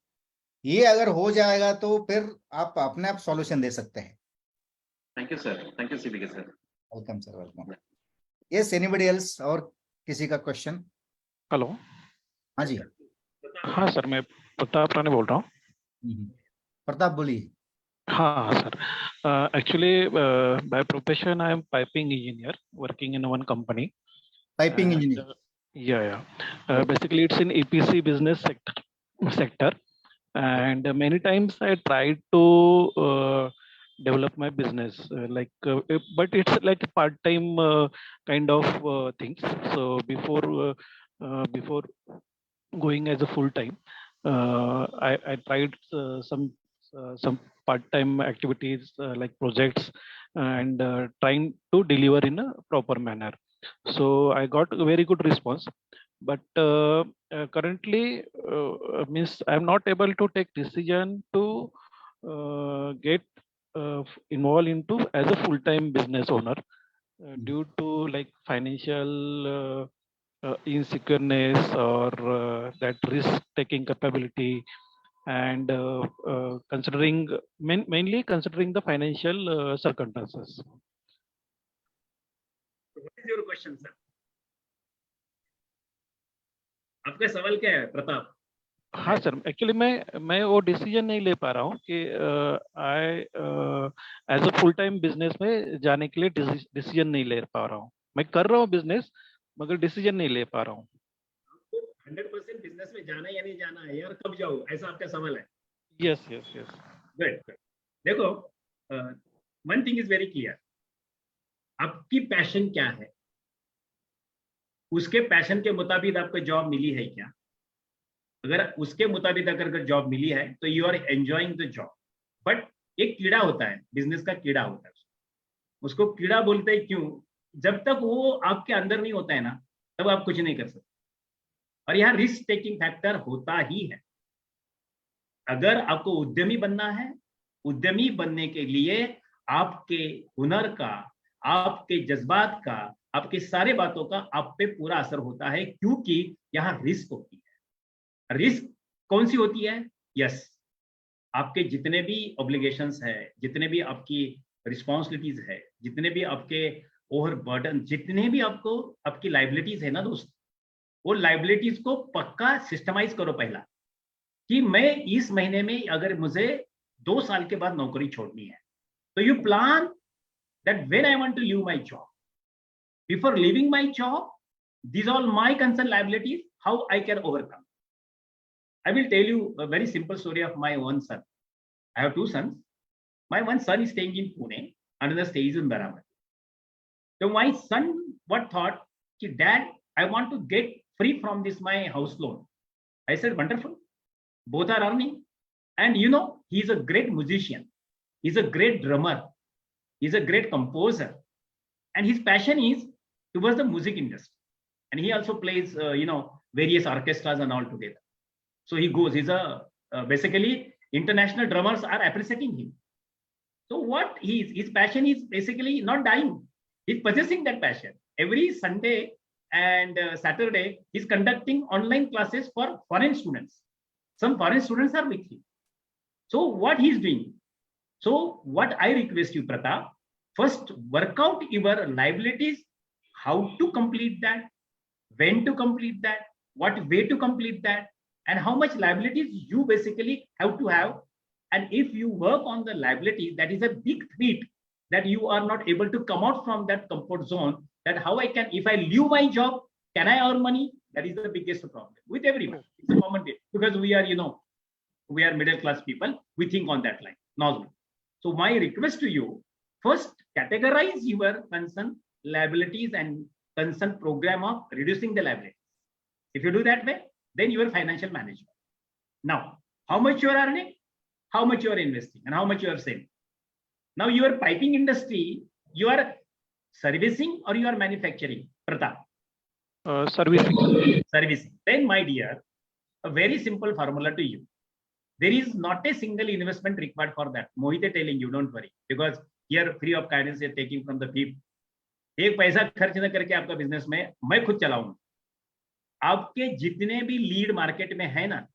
ये अगर हो जाएगा तो फिर आप अपने आप सॉल्यूशन दे सकते हैं। Thank you sir, thank you CBK sir. Welcome sir, welcome. Yes, anybody else, और किसी का क्वेश्चन? हेलो। हाँ जी। हाँ सर, मैं प्रताप राणे बोल रहा हूँ। प्रताप बोलिए। हाँ sir, actually by profession I am piping engineer working in one company. Piping engineer? Yeah. Basically, it's in EPC business sector, and many times I tried to develop my business, but it's like a part-time kind of things. So before going as a full-time, I tried some part-time activities like projects, and trying to deliver in a proper manner. So I got a very good response, but currently means I'm not able to take decision to get involved into as a full-time business owner due to like financial insecureness or that risk-taking capability, and considering mainly considering the financial circumstances. What is your question, sir? आपका सवाल क्या है प्रताप? हाँ sir, actually मैं वो decision नहीं ले पा रहा हूँ कि I as a full time business में जाने के लिए डिसीजन नहीं ले पा रहा हूँ। मैं कर रहा हूँ बिजनेस, मगर डिसीजन नहीं ले पा रहा हूँ। 100% बिजनेस में जाना या नहीं जाना है यार, कब जाओ, ऐसा आपका सवाल है? Yes yes yes. गुड। देखो, one thing is very clear, आपकी पैशन क्या है, उसके पैशन के मुताबिक आपको जॉब मिली है क्या? अगर उसके मुताबिक अगर जॉब मिली है तो you are enjoying the job. But एक कीड़ा होता है, बिजनेस का कीड़ा होता है, उसको कीड़ा बोलते हैं क्यों? जब तक वो आपके अंदर नहीं होता है ना, तब आप कुछ नहीं कर सकते। और यहाँ रिस्क टेकिंग फैक्टर होता ही है। अगर आपको उद्यमी बनना है, उद्यमी बनने के लिए आपके हुनर का, आपके जज्बात का, आपके सारे बातों का आप पे पूरा असर होता है, क्योंकि यहाँ रिस्क होती है। रिस्क कौन सी होती है? यस, आपके जितने भी ऑब्लिगेशंस है, जितने भी आपकी रिस्पॉन्सिबिलिटीज है, जितने भी आपके ओवर बर्डन, जितने भी आपको आपकी लाइबिलिटीज है ना दोस्त, वो लाइबिलिटीज को पक्का सिस्टमाइज करो पहला, कि मैं इस महीने में अगर मुझे 2 साल के बाद नौकरी छोड़नी है, तो you plan that when I want to leave my job, before living my job, these all my concern liabilities, how I can overcome. I will tell you a very simple story of my one son. I have two sons. My one son is staying in Pune, another stays in Baramati. So my son, what thought, Dad, I want to get free from this my house loan. I said, wonderful. Both are earning. And you know, he's a great musician. He's a great drummer. He's a great composer. And his passion is towards the music industry. And he also plays, various orchestras and all together. So he goes, he's basically international drummers are appreciating him. So what his passion is basically not dying. He's possessing that passion. Every Sunday and Saturday, he's conducting online classes for foreign students. Some foreign students are with him. So what he's doing? So what I request you, Pratap, first work out your liabilities, how to complete that, when to complete that, what way to complete that, and how much liabilities you basically have to have. And if you work on the liabilities, that is a big threat that you are not able to come out from that comfort zone, that how I can, if I leave my job, can I earn money? That is the biggest problem with everyone. It's a common way because we are, we are middle class people. We think on that line. Normally. So my request to you, first categorize your concern liabilities and concern program of reducing the liabilities. If you do that way, then your financial management. Now, how much you are earning, how much you are investing, and how much you are saving. Now, your piping industry, you are servicing or you are manufacturing, Pratap? Servicing. Servicing. Then, my dear, a very simple formula to you. There is not a single investment required for that. Mohite telling you, don't worry, because here free of guidance you're taking from the FIIP. एक पैसा खर्च न करके आपका business में मैं खुद चलाऊंगा. आपके जितने भी लीड मार्केट में है ना,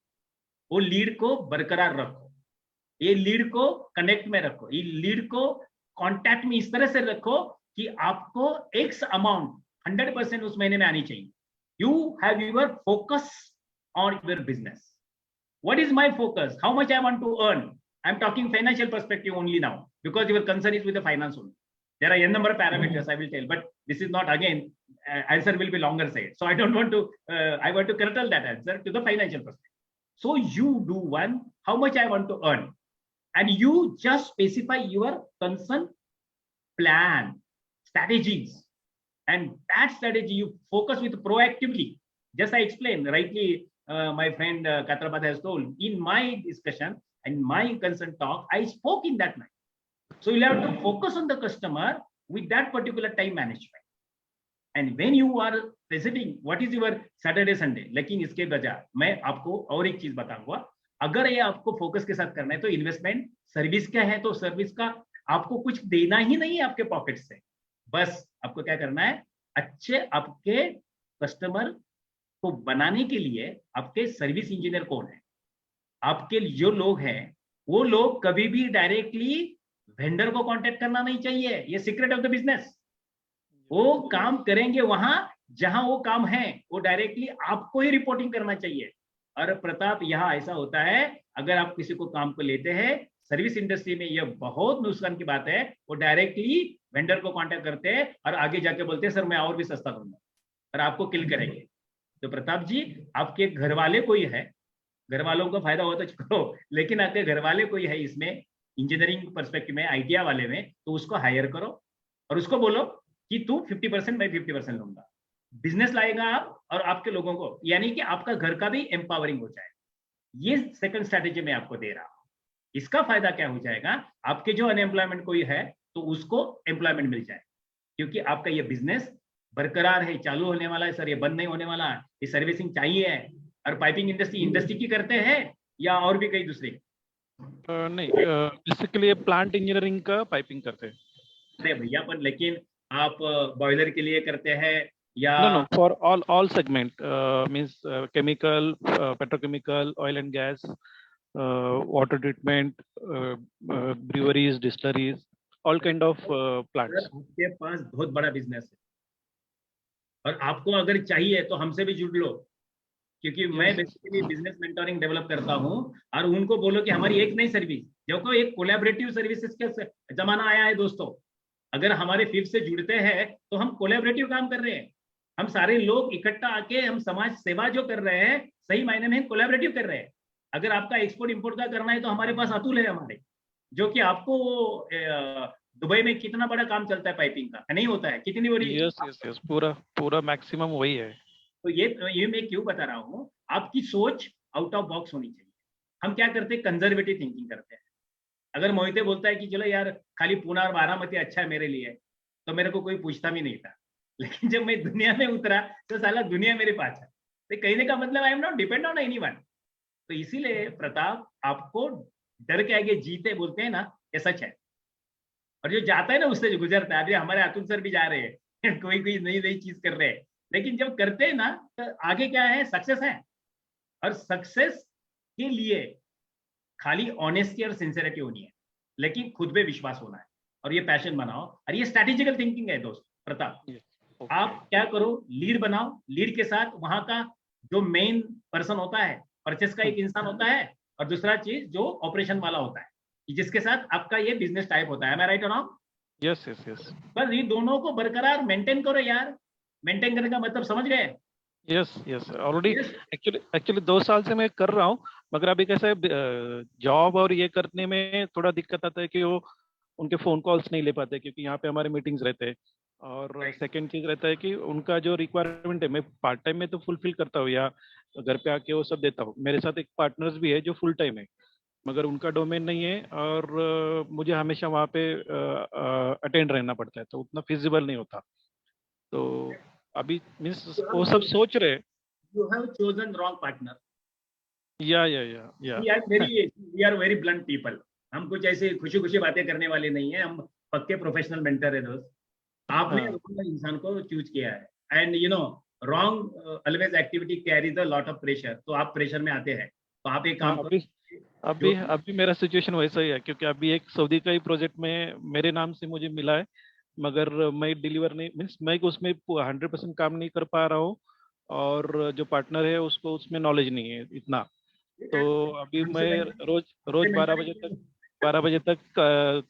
वो लीड को बरकरार रखो, ये लीड को कनेक्ट में रखो, ये लीड को कांटेक्ट में इस तरह से रखो कि आपको एक्स अमाउंट 100% उस महीने में आनी चाहिए. You have your focus on your business. What is my focus? How much I want to earn? I'm talking financial perspective only now because your concern is with the finance only. There are a number of parameters I will tell, but this is not, again, answer will be longer side. So I don't want to, I want to curtail that answer to the financial perspective. So you do one, how much I want to earn, and you just specify your concern, plan, strategies, and that strategy you focus with proactively. Just I explained rightly, my friend Katrapad has told in my discussion and my concern talk, I spoke in that night. So you'll have to focus on the customer with that particular time management. And when you are visiting, what is your Saturday, Sunday? लेकिन इसके बजाय मैं आपको और एक चीज बताऊंगा. अगर ये आपको फोकस के साथ करना है तो इन्वेस्टमेंट सर्विस क्या है, तो सर्विस का आपको कुछ देना ही नहीं है आपके पॉकेट से. बस आपको क्या करना है, अच्छे आपके कस्टमर को बनाने के लिए आपके सर्विस इंजीनियर कौन है, आपके जो लोग हैं वो लोग कभी भी डायरेक्टली वेंडर को कांटेक्ट करना नहीं चाहिए. ये सीक्रेट ऑफ द बिजनेस. वो काम करेंगे वहां जहां वो काम है, वो डायरेक्टली आपको ही रिपोर्टिंग करना चाहिए. और प्रताप, यहाँ ऐसा होता है, अगर आप किसी को काम को लेते हैं सर्विस इंडस्ट्री में, ये बहुत नुकसान की बात है, वो डायरेक्टली वेंडर को कांटेक्ट करते हैं और आगे जाके बोलते हैं सर मैं और भी सस्ता दूंगा, और आपको किल करेंगे. तो प्रताप जी, आपके घर वाले कोई है, घर वालों को फायदा हो तो करो, लेकिन आपके घर वाले कोई है इसमें इंजीनियरिंग पर्सपेक्टिव में, आईटीआई वाले में, तो उसको हायर करो और उसको बोलो कि तू 50% मैं 50% लूंगा. बिजनेस लाएगा आप और आपके लोगों को, यानी कि आपका घर का भी एम्पावरिंग हो जाए. ये सेकंड स्ट्रैटेजी मैं आपको दे रहा हूं. इसका फायदा क्या हो जाएगा, आपके जो अनएम्प्लॉयमेंट कोई है तो उसको एम्प्लॉयमेंट मिल जाए, क्योंकि आपका ये बिजनेस बरकरार है, चालू होने वाला है सर, ये बंद नहीं होने वाला. ये सर्विसिंग चाहिए है. और पाइपिंग इंडस्ट्री की करते हैं या और भी कई दूसरे? नहीं, बेसिकली प्लांट इंजीनियरिंग का पाइपिंग करते हैं. अरे भैया, पर लेकिन आप बॉयलर के लिए करते हैं या? No, for all segment, means chemical, petrochemical, oil and gas, water treatment, breweries, distilleries, all kind of plants. आपके पास बहुत बड़ा बिजनेस है और आपको अगर चाहिए तो हमसे भी जुड़ लो, क्योंकि मैं बेसिकली बिजनेस मेंटोरिंग डेवलप करता हूं. और उनको बोलो कि हमारी एक नई सर्विस, देखो एक कोलैबोरेटिव सर्विसेज का जमाना आया है दोस्तों. अगर हमारे FIIP से जुड़ते हैं तो हम कोलैबोरेटिव काम कर रहे हैं. हम सारे लोग इकट्ठा आके हम समाज सेवा जो कर रहे हैं, सही मायने में कोलैबोरेटिव कर रहे हैं. अगर आपका एक्सपोर्ट इंपोर्ट का करना है तो हमारे पास अतुल है हमारे, जो कि आपको दुबई में कितना बड़ा काम चलता है पाइपिंग का, नहीं होता है कितनी बड़ी। यस यस यस, पूरा पूरा मैक्सिमम वही है। तो ये मैं क्यों बता रहा हूँ, आपकी सोच आउट ऑफ बॉक्स होनी चाहिए। हम क्या करते हैं, कंजर्वेटिव थिंकिंग करते हैं। अगर मोहिते बोलता है कि चलो यार खाली पूना और बारामती अच्छा है मेरे लिए, तो मेरे को कोई पूछता भी नहीं था। लेकिन जब मैं दुनिया में उतरा तो साला दुनिया मेरे पास है। तो कहने का मतलब I am not depend on anyone. तो इसीलिए प्रताप, आपको डर के आगे जीते बोलते हैं ना, ये सच है। और जो जाता है ना उससे जो गुजरता है, अभी हमारे अतुल सर भी जा रहे हैं कोई कोई नई नई चीज कर रहे हैं, लेकिन जब करते हैं ना तो आगे क्या है, सक्सेस है। और सक्सेस के लिए खाली ऑनेस्टी और सिंसियरिटी होनी है, लेकिन खुद पे विश्वास होना है, और ये पैशन बनाओ। और ये स्ट्रैटेजिकल थिंकिंग है दोस्त प्रताप। आप क्या करो, लीड बनाओ, लीड के साथ वहां का जो मेन पर्सन होता है, परचेस का एक इंसान होता है, और दूसरा चीज जो ऑपरेशन वाला होता है, जिसके साथ आपका ये बिजनेस टाइप होता है। एम आई राइट और नॉट? यस यस यस, बस ये दोनों को बरकरार मेंटेन करो यार। मेंटेन करने का मतलब समझ गए? यस यस, ऑलरेडी एक्चुअली 2 साल से मैं कर रहा हूँ, मगर अभी कैसा है, जॉब और ये करने में थोड़ा दिक्कत आता है कि वो उनके फोन कॉल्स नहीं ले पाते, क्योंकि यहाँ पे हमारे मीटिंग्स रहते हैं। और सेकंड चीज रहता है कि उनका जो रिक्वायरमेंट है, मैं पार्ट टाइम में तो फुलफिल करता हूँ या घर पे आके वो सब देता हूँ। मेरे साथ एक पार्टनर्स भी है जो फुल टाइम है, मगर उनका डोमेन नहीं है, और मुझे हमेशा वहाँ पे अटेंड रहना पड़ता है, तो उतना फिजिबल नहीं होता। तो अभी मीन्स वो सब सोच रहे। You have chosen wrong partner. या we are very blunt people. हम कुछ ऐसे खुशी खुशी बातें करने वाले नहीं है, हम पक्के प्रोफेशनल मेंटर है दोस्त। आपने रॉन्ग इंसान को चूज किया है, and you know wrong always activity carries a lot of pressure. तो आप प्रेशर में आते हैं, तो आप एक काम करो। अभी मेरा सिचुएशन वैसा ही है, क्योंकि अभी एक सऊदी का ही प्रोजेक्ट में मेरे नाम से मुझे मिला है, मगर मैं डिलीवर नहीं, मीन्स मैं उसमें 100% काम नहीं कर पा रहा हूँ, और जो पार्टनर है उसको उसमें नॉलेज नहीं है इतना। तो अभी मैं रोज 12 बजे तक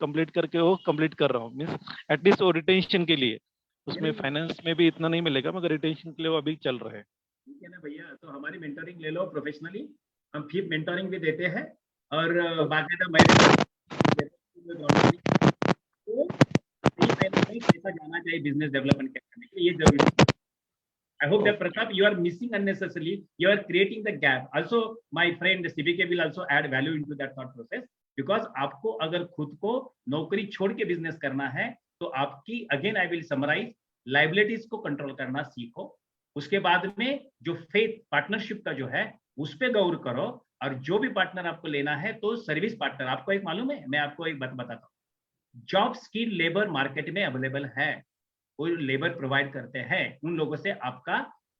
कंप्लीट करके वो कंप्लीट कर रहा हूँ, मीन्स एटलीस्ट वो रिटेंशन के लिए। उसमें फाइनेंस में भी इतना नहीं मिलेगा, मगर रिटेंशन के लिए वो अभी चल रहा है। ठीक है ना भैया, तो हमारी मेंटरिंग ले लो प्रोफेशनली। हम FIIP मेंटरिंग भी देते हैं, और बाकायदा तो पैसा जाना चाहिए बिजनेस डेवलपमेंट करने के लिए, ये जरूरी है। I hope that Pratap, you are missing unnecessarily. You are creating the gap. Also, my friend CBK will also add value into that thought process, because आपको अगर खुद को नौकरी छोड़ के बिजनेस करना है, तो आपकी again I will summarize, liabilities को कंट्रोल करना सीखो। उसके बाद में जो फेथ पार्टनरशिप का जो है उस पर गौर करो, और जो भी पार्टनर आपको लेना है तो सर्विस पार्टनर। आपको एक मालूम है, मैं आपको एक बात बताता हूँ, जॉब स्किल लेबर मार्केट में अवेलेबल है, वो लेबर प्रोवाइड करते हैं। उन लोगों से आपका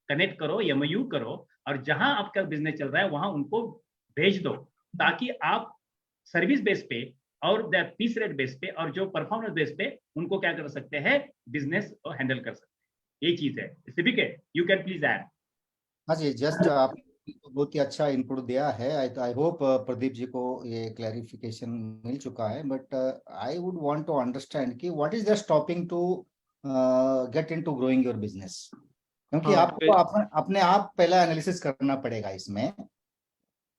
कनेक्ट करो, MOU करो, और जहां आपका बिजनेस चल रहा है वहां उनको भेज दो, ताकि आप सर्विस बेस पे और पीस रेट बेस पे और जो परफॉर्मेंस बेस पे उनको क्या कर सकते हैं, बिजनेस को हैंडल कर सकते हैं। ये चीज है। सिविक है, यू कैन प्लीज ऐड। हाँ जी, जस्ट आप बहुत ही अच्छा इनपुट दिया है। आई होप प्रदीप जी को ये क्लैरिफिकेशन मिल चुका है, but I would want to understand कि what is the stopping to get into growing your business, क्योंकि आपको अपने आप पहला एनालिसिस करना पड़ेगा इसमें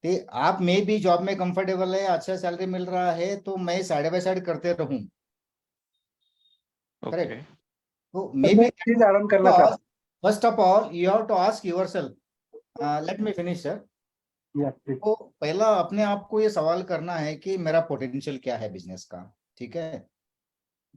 कि आप में भी जॉब में कंफर्टेबल है, अच्छा सैलरी मिल रहा है, तो मैं साइड बाय साइड करते रहूं। करेक्ट? तो maybe first of all you have to ask yourself, let me finish sir. तो पहला अपने आप को ये सवाल करना है कि मेरा पोटेंशियल क्या है बिजनेस का, ठीक है?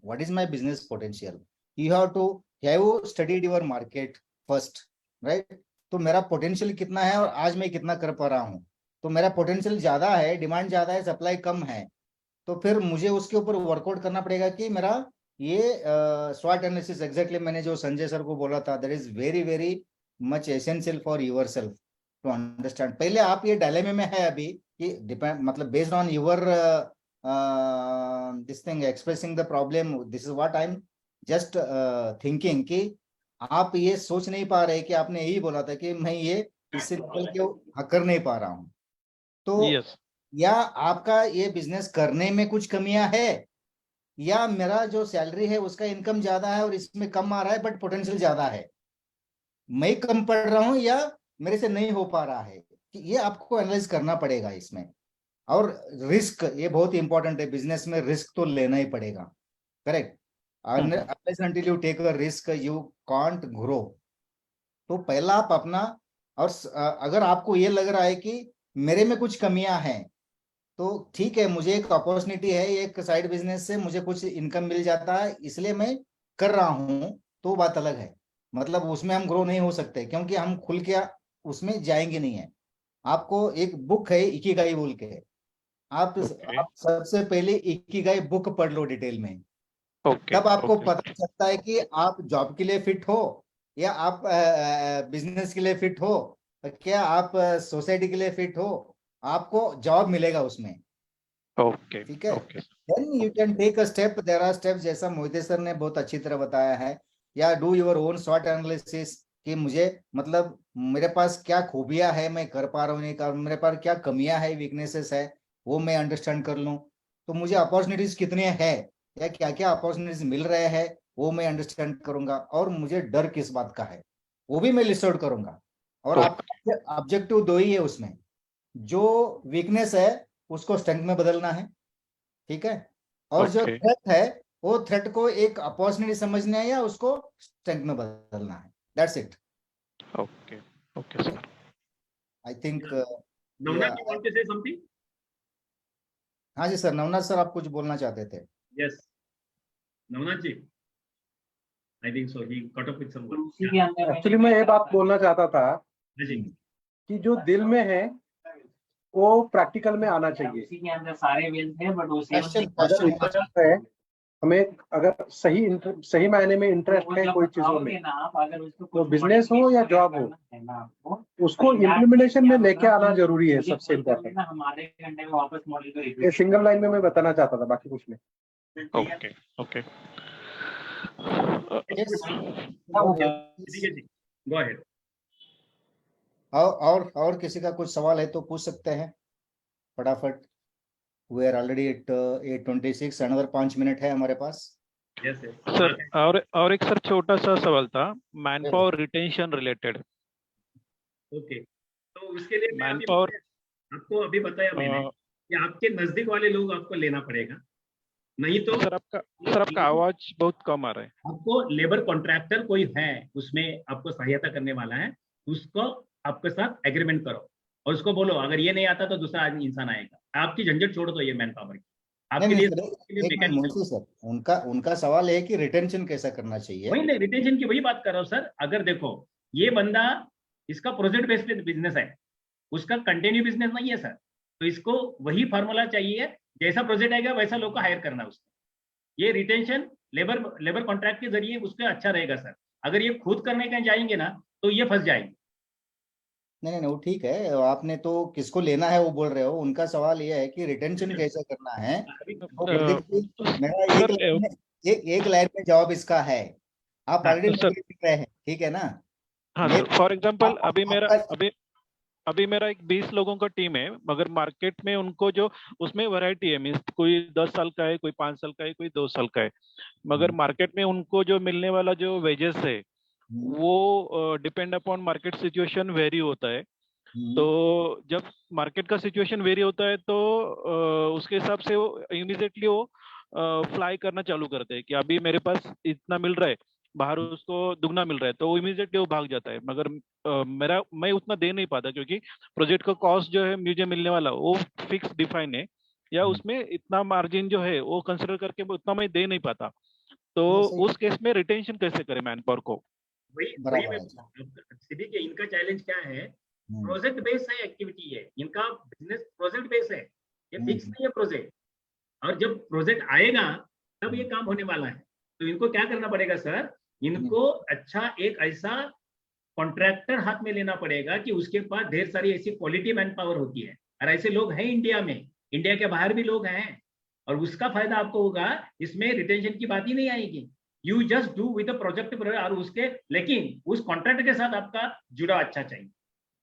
What is my business potential? You have studied your market first, right? तो मेरा पोटेंशियल कितना है और आज मैं कितना कर पा रहा हूँ। तो मेरा पोटेंशियल ज्यादा है, डिमांड ज्यादा है, सप्लाई कम है, तो फिर मुझे उसके ऊपर वर्कआउट करना पड़ेगा कि मेरा ये स्वॉट एनालिसिस, एग्जैक्टली मैंने जो संजय सर को बोला था, that is very very much essential for yourself to understand. पहले आप ये डायलेमे में है अभी कि डिपेंड, मतलब based on your this thing expressing the problem, this is what I am just thinking कि आप ये सोच नहीं पा रहे कि आपने यही बोला था कि मैं ये इससे निकल के कर नहीं पा रहा हूँ। तो या आपका ये बिजनेस करने में कुछ कमियां है, या मेरा जो सैलरी है उसका इनकम ज्यादा है और इसमें कम आ रहा है बट पोटेंशियल ज्यादा है, मैं कम पढ़ रहा हूँ या मेरे से नहीं हो पा रहा है, कि ये आपको एनालाइज करना पड़ेगा इसमें। और रिस्क ये बहुत इंपॉर्टेंट है, बिजनेस में रिस्क तो लेना ही पड़ेगा, correct. Unless until you take a risk you can't grow. तो पहला आप अपना, और अगर आपको ये लग रहा है कि मेरे में कुछ कमियां हैं, तो ठीक है, मुझे एक अपॉर्चुनिटी है, एक साइड बिजनेस से मुझे कुछ इनकम मिल जाता है इसलिए मैं कर रहा हूं, तो बात अलग है। मतलब उसमें हम ग्रो नहीं हो सकते क्योंकि हम खुल के उसमें जाएंगे नहीं है। आपको एक बुक है इकिगाई बोल के, आप सबसे पहले इकिगाई बुक पढ़ लो डिटेल में, तब आपको पता चलता है कि आप जॉब के लिए फिट हो या आप बिजनेस के लिए फिट हो, क्या आप सोसाइटी के लिए फिट हो, आपको जॉब मिलेगा उसमें। ओके, ठीक है, okay, then you can take a step, there are steps, जैसा मोहिते सर ने बहुत अच्छी तरह बताया है, या do your own short analysis कि मुझे मतलब मेरे पास क्या खूबियां है, मैं कर पा रहा हूँ नहीं कर, मेरे पास क्या कमियां है, वीकनेसेस है, वो मैं अंडरस्टैंड कर लूँ। तो मुझे अपॉर्चुनिटीज कितने हैं या क्या क्या अपॉर्चुनिटीज मिल रहे हैं वो मैं अंडरस्टैंड करूंगा, और मुझे डर किस बात का है वो भी मैं लिस्ट आउट करूंगा। और आपका ऑब्जेक्टिव दो ही है उसमें, जो वीकनेस है उसको स्ट्रेंथ में बदलना है, ठीक है, और जो थ्रेट है वो थ्रेट को एक अपॉर्चुनिटी समझना है या उसको स्ट्रेंथ में बदलना है। That's it. Okay, okay sir. I think Navnath, you want to say something? हाँ जी सर, नवनाथ सर आप कुछ बोलना चाहते थे। Yes, Navnath ji, I think so. He caught up with someone. Actually मैं ये बात बोलना चाहता था जी, कि जो दिल में है वो प्रैक्टिकल में आना चाहिए। उसी के अंदर सारे वेल्स हैं, बट वो अगर इंटरेस्ट है हमें, अगर सही मायने में इंटरेस्ट है कोई चीजों में, तो बिजनेस हो या जॉब हो, उसको इम्प्लीमेंटेशन में लेके आना जरूरी है, सबसे इम्पोर्टेंट। हमारे घंटे में वापस मॉडल को ये सिंगल लाइन में मैं बताना चाहता था, बाकी कुछ नहीं। Okay, okay. ठीक है जी, गो अहेड। और किसी का कुछ सवाल है तो पूछ सकते हैं फटाफट। We are already at 8:26, another 5 minute है हमारे पास। यस यस सर, और एक सर छोटा सा सवाल था, man power retention related. Okay, तो उसके लिए मैं मैन पावर आपको अभी बताया मैंने कि आपके नजदीक वाले लोग आपको लेना पड़ेगा, नहीं तो सर आपका आवाज बहुत कम आ रहा है। आपको लेबर कॉन्ट्रैक्टर कोई है उसमें आपको सहायता करने वाला है, उसको आपके साथ एग्रीमेंट करो और उसको बोलो अगर ये नहीं आता तो दूसरा आदमी इंसान आएगा। आपकी झंझट छोड़ दो ये मैन पावर की, आपके लिए सर उनका सवाल है कि रिटेंशन कैसा करना चाहिए। वही नहीं, रिटेंशन की वही बात कर रहा हूँ सर। अगर देखो ये बंदा, इसका प्रोजेक्ट बेस्ड बिजनेस है, उसका कंटिन्यू बिजनेस नहीं है सर, तो इसको वही फार्मूला चाहिए, जैसा प्रोजेक्ट आएगा वैसा लोग को हायर करना उसको। ये रिटेंशन लेबर कॉन्ट्रैक्ट के जरिए उसका अच्छा रहेगा सर। अगर ये खुद करने का जाएंगे ना तो ये फंस जाएंगे। नहीं वो ठीक है, आपने तो किसको लेना है वो बोल रहे हो, उनका सवाल ये है कि रिटेंशन कैसे करना है। मेरा एक लाइन में जवाब इसका है, आप ऑलरेडी लिख रहे हैं, ठीक है ना। हाँ सर, फॉर एग्जांपल अभी मेरा एक 20 लोगों का टीम है, मगर मार्केट में उनको जो उसमें वैरायटी है, मीन्स कोई 10 साल का है, कोई 5 साल का है, कोई 2 साल का है, मगर मार्केट में उनको जो मिलने वाला जो वेजेस है वो depend upon market situation very होता है। तो जब मार्केट का सिचुएशन वेरी होता है तो उसके हिसाब से वो इमीडिएटली वो फ्लाई करना चालू करते हैं कि अभी मेरे पास इतना मिल रहा है, बाहर उसको दुगना मिल रहा है, तो वो इमीडिएटली वो भाग जाता है। मगर मैं उतना दे नहीं पाता क्योंकि प्रोजेक्ट का कॉस्ट जो है मुझे मिलने वाला वो फिक्स डिफाइन है, या उसमें इतना मार्जिन जो है वो कंसिडर करके उतना मैं दे नहीं पाता। तो उस केस में रिटेंशन कैसे करें मैन पावर को? वही इनका चैलेंज क्या है, प्रोजेक्ट बेस है, एक्टिविटी है इनका, बिजनेस प्रोजेक्ट बेस है, ये फिक्स नहीं है प्रोजेक्ट। और जब प्रोजेक्ट आएगा तब ये काम होने वाला है। तो इनको क्या करना पड़ेगा सर, इनको अच्छा एक ऐसा कॉन्ट्रैक्टर हाथ में लेना पड़ेगा कि उसके पास ढेर सारी ऐसी क्वालिटी मैन पावर होती है, और ऐसे लोग हैं इंडिया में, इंडिया के बाहर भी लोग हैं, और उसका फायदा आपको होगा। इसमें रिटेंशन की बात ही नहीं आएगी, you just do with project और उसके, लेकिन उस कॉन्ट्रैक्ट के साथ आपका जुड़ा अच्छा चाहिए,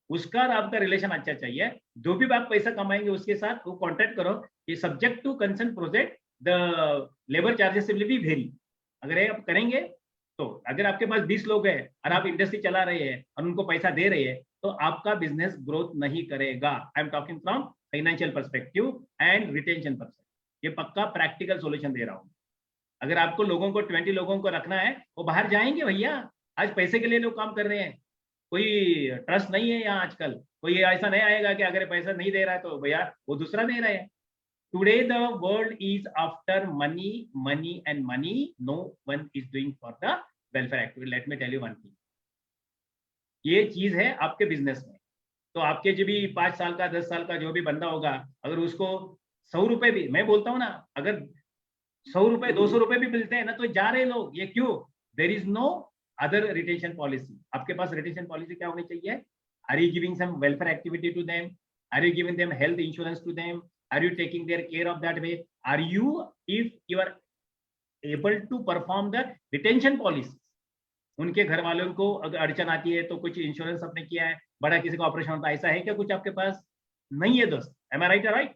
उसका और आपका रिलेशन अच्छा चाहिए। जो भी आप पैसा कमाएंगे उसके साथ वो कॉन्ट्रैक्ट करो, ये subject to concern project the labour charges will be very. अगर ये आप करेंगे तो अगर आपके पास 20 लोग हैं और आप इंडस्ट्री चला रहे हैं और उनको पैसा दे रहे हैं तो आपका बिजनेस ग्रोथ नहीं करेगा. I am talking from financial perspective and retention perspective. ये पक्का प्रैक्टिकल सॉल्यूशन दे रहा हूँ. अगर आपको लोगों को 20 लोगों को रखना है वो बाहर जाएंगे भैया. आज पैसे के लिए लोग काम कर रहे हैं. कोई ट्रस्ट नहीं है यहाँ आजकल. कोई ऐसा नहीं आएगा कि अगर पैसा नहीं दे रहा है तो भैया वो दूसरा दे रहा है. Today the world is after money, money and money. No one is doing for the welfare activity. Let me tell you one thing. ये चीज है आपके बिजनेस में. तो आपके जो भी 5 साल का 10 साल का जो भी बंदा होगा, अगर उसको 100 रुपए भी, मैं बोलता हूँ ना, अगर 100 रुपए 200 रुपए भी मिलते हैं ना तो जा रहे लोग. ये क्यों? There is no other retention policy. आपके पास रिटेंशन पॉलिसी क्या होनी चाहिए? Are you giving some welfare activity to them? Are you giving them health insurance to them? Are you taking their care of that way? Are you, if you are able to perform the retention policies, उनके घर वालों को अगर अड़चन आती है तो कुछ इंश्योरेंस आपने किया है, बड़ा किसी का ऑपरेशन होता है, ऐसा है क्या कुछ आपके पास? नहीं है दोस्त. Am I right or right?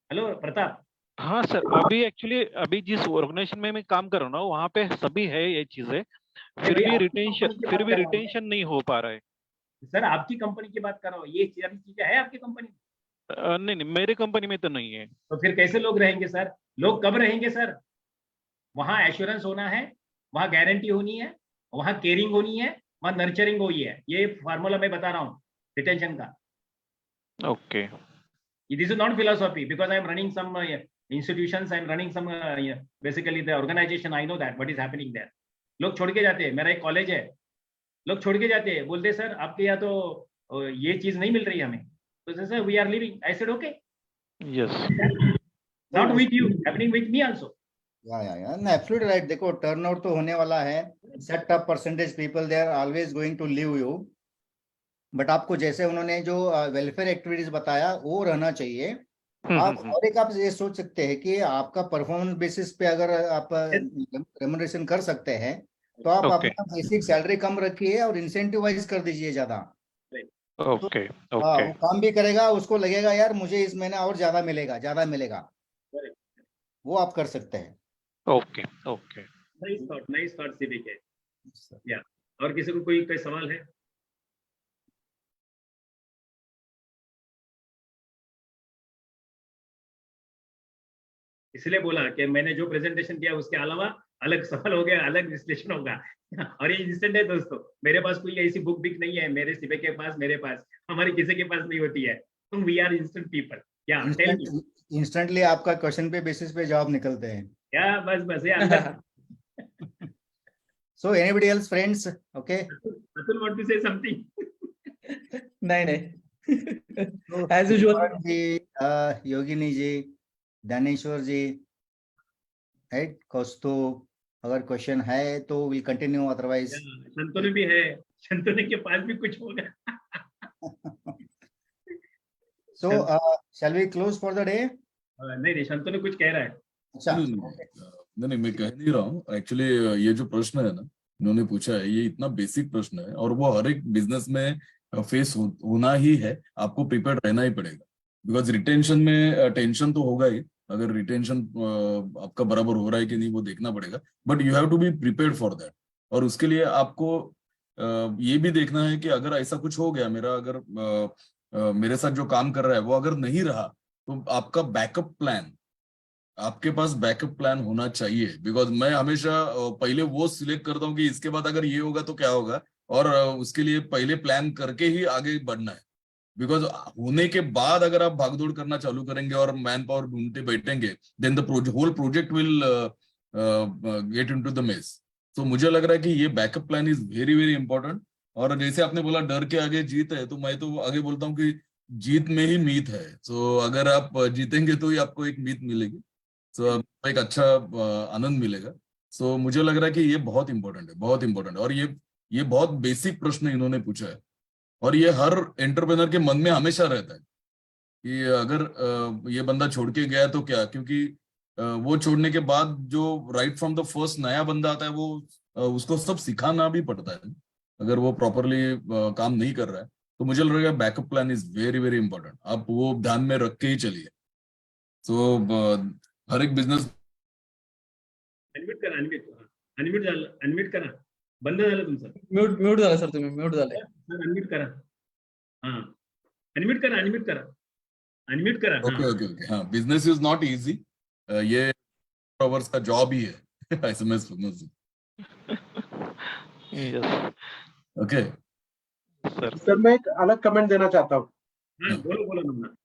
Hello Pratap. हाँ सर, अभी एक्चुअली अभी जिस ऑर्गेनाइजेशन में मैं काम कर रहा हूँ ना वहाँ पे सभी है ये चीजें, फिर भी रिटेंशन नहीं हो पा रहा है. सर आपकी कंपनी की बात कर रहा हूँ. ये सारी चीजें है आपकी कंपनी में? नहीं, मेरे कंपनी में तो नहीं है. तो फिर कैसे लोग रहेंगे सर? लोग कब रहेंगे सर? वहां एश्योरेंस होना है, वहां गारंटी होनी है, वहां केयरिंग होनी है, वहां नर्चरिंग होनी है. ये फार्मूला मैं बता रहा हूँ रिटेंशन का. Okay. This is not philosophy because I am running some institutions, I am running some basically the organisation. I know that what is happening there. लोग छोड़ के जाते हैं. मेरा एक कॉलेज है, लोग छोड़ के जाते हैं, बोलते सर आपके यहाँ तो ये चीज नहीं मिल रही हमें. So they say we are leaving. I said okay. Yes. Not with you, happening with me also. Yeah. No, absolutely right. देखो turnout तो होने वाला है. Set up percentage people they are always going to leave you. But आपको जैसे उन्होंने जो welfare activities बताया वो रहना चाहिए. आप और एक आप ये सोच सकते हैं कि आपका परफॉर्मेंस बेसिस पे अगर आप रेम्युनरेशन कर सकते हैं तो आप अपना बेसिक सैलरी कम रखिए और इंसेंटिव वाइज कर दीजिए ज्यादा. ओके. वो काम भी करेगा, उसको लगेगा यार मुझे इस महीने और ज्यादा मिलेगा. वो आप कर सकते हैं. ओके. Nice thought CBK. या और किसी को कोई सवाल है? इसलिए बोला कि मैंने जो प्रेजेंटेशन किया उसके अलावा अलग सवाल हो गया, अलग विश्लेषण होगा. और ये इंस्टेंट है दोस्तों. मेरे पास कोई ऐसी बुक बिक नहीं है. मेरे सीबे के पास, मेरे पास, हमारे किसी के पास नहीं होती है. We are instant people. या इंस्टेंटली आपका क्वेश्चन पे बेसिस पे जवाब निकलते हैं. या बस ये अंदर. So anybody else friends? Okay. Atul want to say something? नहीं. As usual. योगिनी जी, दानेश्वर जी, राइट, कौस्तुभ, अगर क्वेश्चन है तो विल कंटिन्यू, अदरवाइज शंतनु भी है. शंतनु के पास भी कुछ होगा. So shall we close for the day? नहीं, शंतनु कुछ कह रहा है. अच्छा. नहीं, मैं कह नहीं रहा हूँ. एक्चुअली ये जो प्रश्न है ना इन्होंने पूछा है, ये इतना बेसिक प्रश्न है और वो हर एक बिजनेस में फेस होना ही है. आपको प्रिपेयर रहना ही पड़ेगा. बिकॉज रिटेंशन में टेंशन तो होगा ही. अगर रिटेंशन आपका बराबर हो रहा है कि नहीं वो देखना पड़ेगा. But you have to be prepared for that. और उसके लिए आपको ये भी देखना है कि अगर ऐसा कुछ हो गया, मेरे साथ जो काम कर रहा है वो अगर नहीं रहा तो आपका बैकअप प्लान, आपके पास बैकअप प्लान होना चाहिए. बिकॉज मैं हमेशा पहले वो सिलेक्ट करता हूँ कि इसके बाद अगर ये होगा तो क्या होगा, और उसके लिए पहले प्लान करके ही आगे बढ़ना है. बिकॉज होने के बाद अगर आप भागदौड़ करना चालू करेंगे और मैन पावर ढूंढते बैठेंगे, then the whole project will get into the mess. तो मुझे लग रहा है कि ये backup plan is very very important. और जैसे आपने बोला डर के आगे जीत है, तो मैं तो आगे बोलता हूँ कि जीत में ही मीत है. तो अगर आप जीतेंगे तो ही आपको एक मीत मिलेगी. तो एक अच्छा आनंद मिलेगा. सो मुझे लग रहा है कि ये बहुत इंपॉर्टेंट है, बहुत इंपॉर्टेंट है. और ये बहुत बेसिक प्रश्न इन्होंने पूछा है और ये हर एंटरप्रेन्योर के मन में हमेशा रहता है कि अगर ये बंदा छोड़ के गया तो क्या. क्योंकि वो छोड़ने के बाद जो राइट फ्रॉम द फर्स्ट नया बंदा आता है वो उसको सब सिखाना भी पड़ता है. अगर वो प्रॉपरली काम नहीं कर रहा है तो मुझे लग रहा है backup plan is very very important. आप वो ध्यान में रख के ही चलिए. तो हर एक बिजनेस अनम्यूट करा. बंद झालं तुमचं. म्यूट झाला सर, तुम्ही म्यूट झाले. सर अनम्यूट करा. हा अनम्यूट करा, अनम्यूट करा, अनम्यूट करा. Okay okay okay. हाँ, बिजनेस इज नॉट इजी. ये आवर्स का जॉब ही है. SMS business. Yes, okay. sir. Sir मैं एक अलग कमेंट देना चाहता हूँ. बोलो बोलो नमना.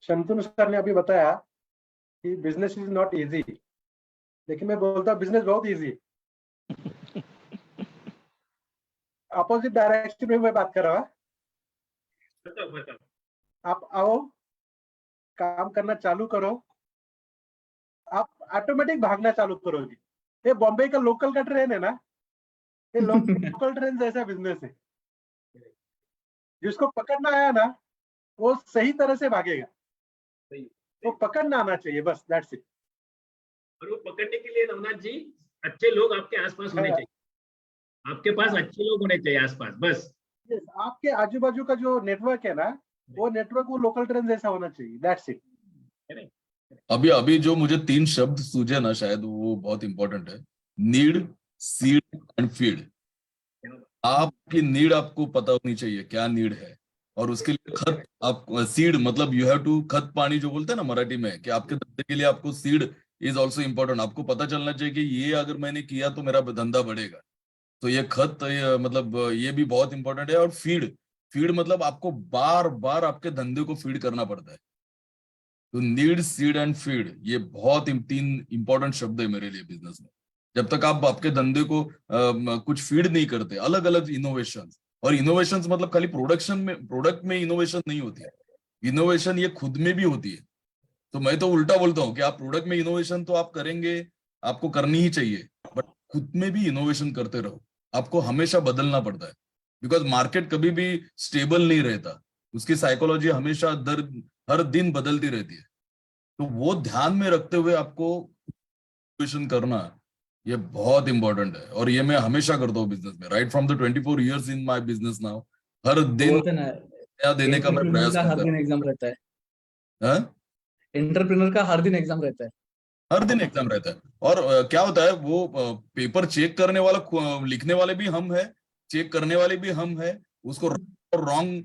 शंतनु सर ने अभी बताया कि बिजनेस इज नॉट इजी, लेकिन मैं बोलता हूँ बिजनेस बहुत इजी. अपोजिट डायरेक्शन में मैं बात कर रहा हूँ. बताओ बताओ. आप आओ, काम करना चालू करो, आप ऑटोमेटिक भागना चालू करोगे. ये बॉम्बे का लोकल का ट्रेन है ना, ये लोकल ट्रेन जैसा बिजनेस है. जिसको पकड़ना आया ना, वो सही तरह से भागेगा. सही. वो पकड़ना आना चाहिए, बस दैट्स इट. और वो पकड़ने के लिए नवनाथ जी अच्छे लोग आपके आसपास होने चाहिए. आपके पास अच्छे लोग होने चाहिए आसपास, बस. Yes, आपके आजू बाजू का जो नेटवर्क है ना, वो नेटवर्क वो लोकल ट्रेन जैसा होना चाहिए. That's it. अभी अभी जो मुझे 3 शब्द सूझे ना, शायद वो बहुत इंपॉर्टेंट है. Need, seed and feed. आपकी नीड आपको पता होनी चाहिए क्या नीड है, और उसके लिए खत. आप सीड मतलब यू हैव टू, खत पानी जो बोलते हैं ना मराठी में, कि आपके धंधे के लिए आपको सीड इज ऑल्सो इम्पोर्टेंट. आपको पता चलना चाहिए कि ये अगर मैंने किया तो मेरा धंधा बढ़ेगा. तो ये खत मतलब ये भी बहुत इंपॉर्टेंट है. और फीड, फीड मतलब आपको बार बार आपके धंधे को फीड करना पड़ता है. तो नीड, सीड एंड फीड, ये बहुत 3 इंपॉर्टेंट शब्द है मेरे लिए बिजनेस में. जब तक आप आपके धंधे को कुछ फीड नहीं करते, अलग अलग इनोवेशन. और इनोवेशंस मतलब खाली प्रोडक्ट में इनोवेशन नहीं होती है. इनोवेशन ये खुद में भी होती है. तो मैं तो उल्टा बोलता हूँ कि आप प्रोडक्ट में इनोवेशन तो आप करेंगे, आपको करनी ही चाहिए, बट खुद में भी इनोवेशन करते रहो. आपको हमेशा बदलना पड़ता है, बिकॉज मार्केट कभी भी स्टेबल नहीं रहता. उसकी साइकोलॉजी हमेशा हर दिन बदलती रहती है. तो वो ध्यान में रखते हुए आपको इनोवेशन करना, ये बहुत इंपॉर्टेंट है. और ये मैं हमेशा करता हूँ बिजनेस में. Right from the 24 years in my business now, हर दिन बोलते ना, नया देने का मैं एंटरप्रेन्योर प्रयास का हर करता दिन एग्जाम रहता है. हूँ. एंटरप्रेन्योर का हर दिन एग्जाम रहता है. हर दिन एग्जाम रहता है. और क्या होता है, वो पेपर चेक करने वाला, लिखने वाले भी हम है, चेक करने वाले भी हम है, उसको रॉन्ग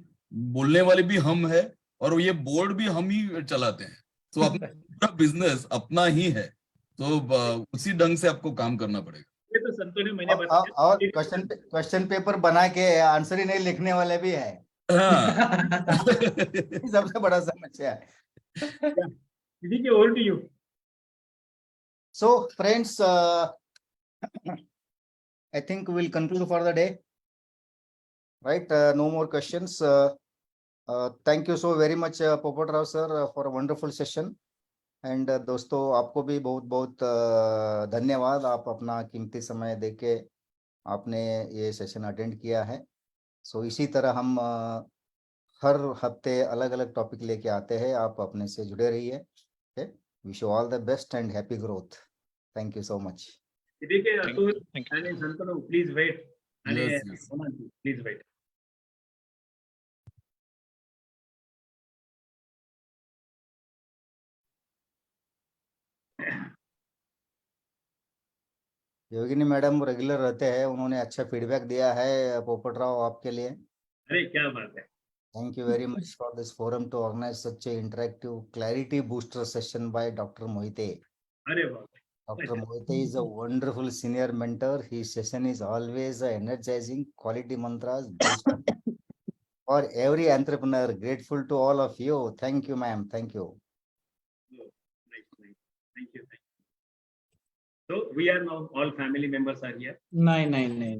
बोलने वाले भी हम है, और ये बोर्ड भी हम ही चलाते हैं. तो अपना पूरा बिजनेस अपना ही है. तो उसी ढंग से आपको काम करना पड़ेगा. ये तो संतों ने मैंने और बताया. क्वेश्चन पेपर बना के आंसर ही नहीं लिखने वाले भी है. हाँ. सबसे बड़ा समस्या है. दीदी के over to you. So friends, I think we'll conclude for the day. Right, no more questions. Thank you so very much, Popatrav sir, for a wonderful session. And दोस्तों आपको भी बहुत बहुत धन्यवाद. आप अपना कीमती समय देके आपने ये सेशन अटेंड किया है. सो इसी तरह हम हर हफ्ते अलग अलग टॉपिक लेके आते हैं. आप अपने से जुड़े रहिए. Okay? Wish you all the best and happy growth. Thank you so much. दीदी के अतुल Thank you. आणि संतों प्लीज वेट. आणि Yes, yes. Please wait. Yogini madam regular रहते हैं, उन्होंने अच्छा फीडबैक दिया है पोपटराव आपके लिए. अरे क्या बात है. Thank you very much for this forum to organize such a interactive clarity booster session by Dr. Mohite. अरे बाप. Dr. Mohite is a wonderful senior mentor. His session is always energizing, quality mantras based for every entrepreneur. Grateful to all of you. Thank you, ma'am. Thank you. Nice. Thank you. So we are now all family members are here. नाही.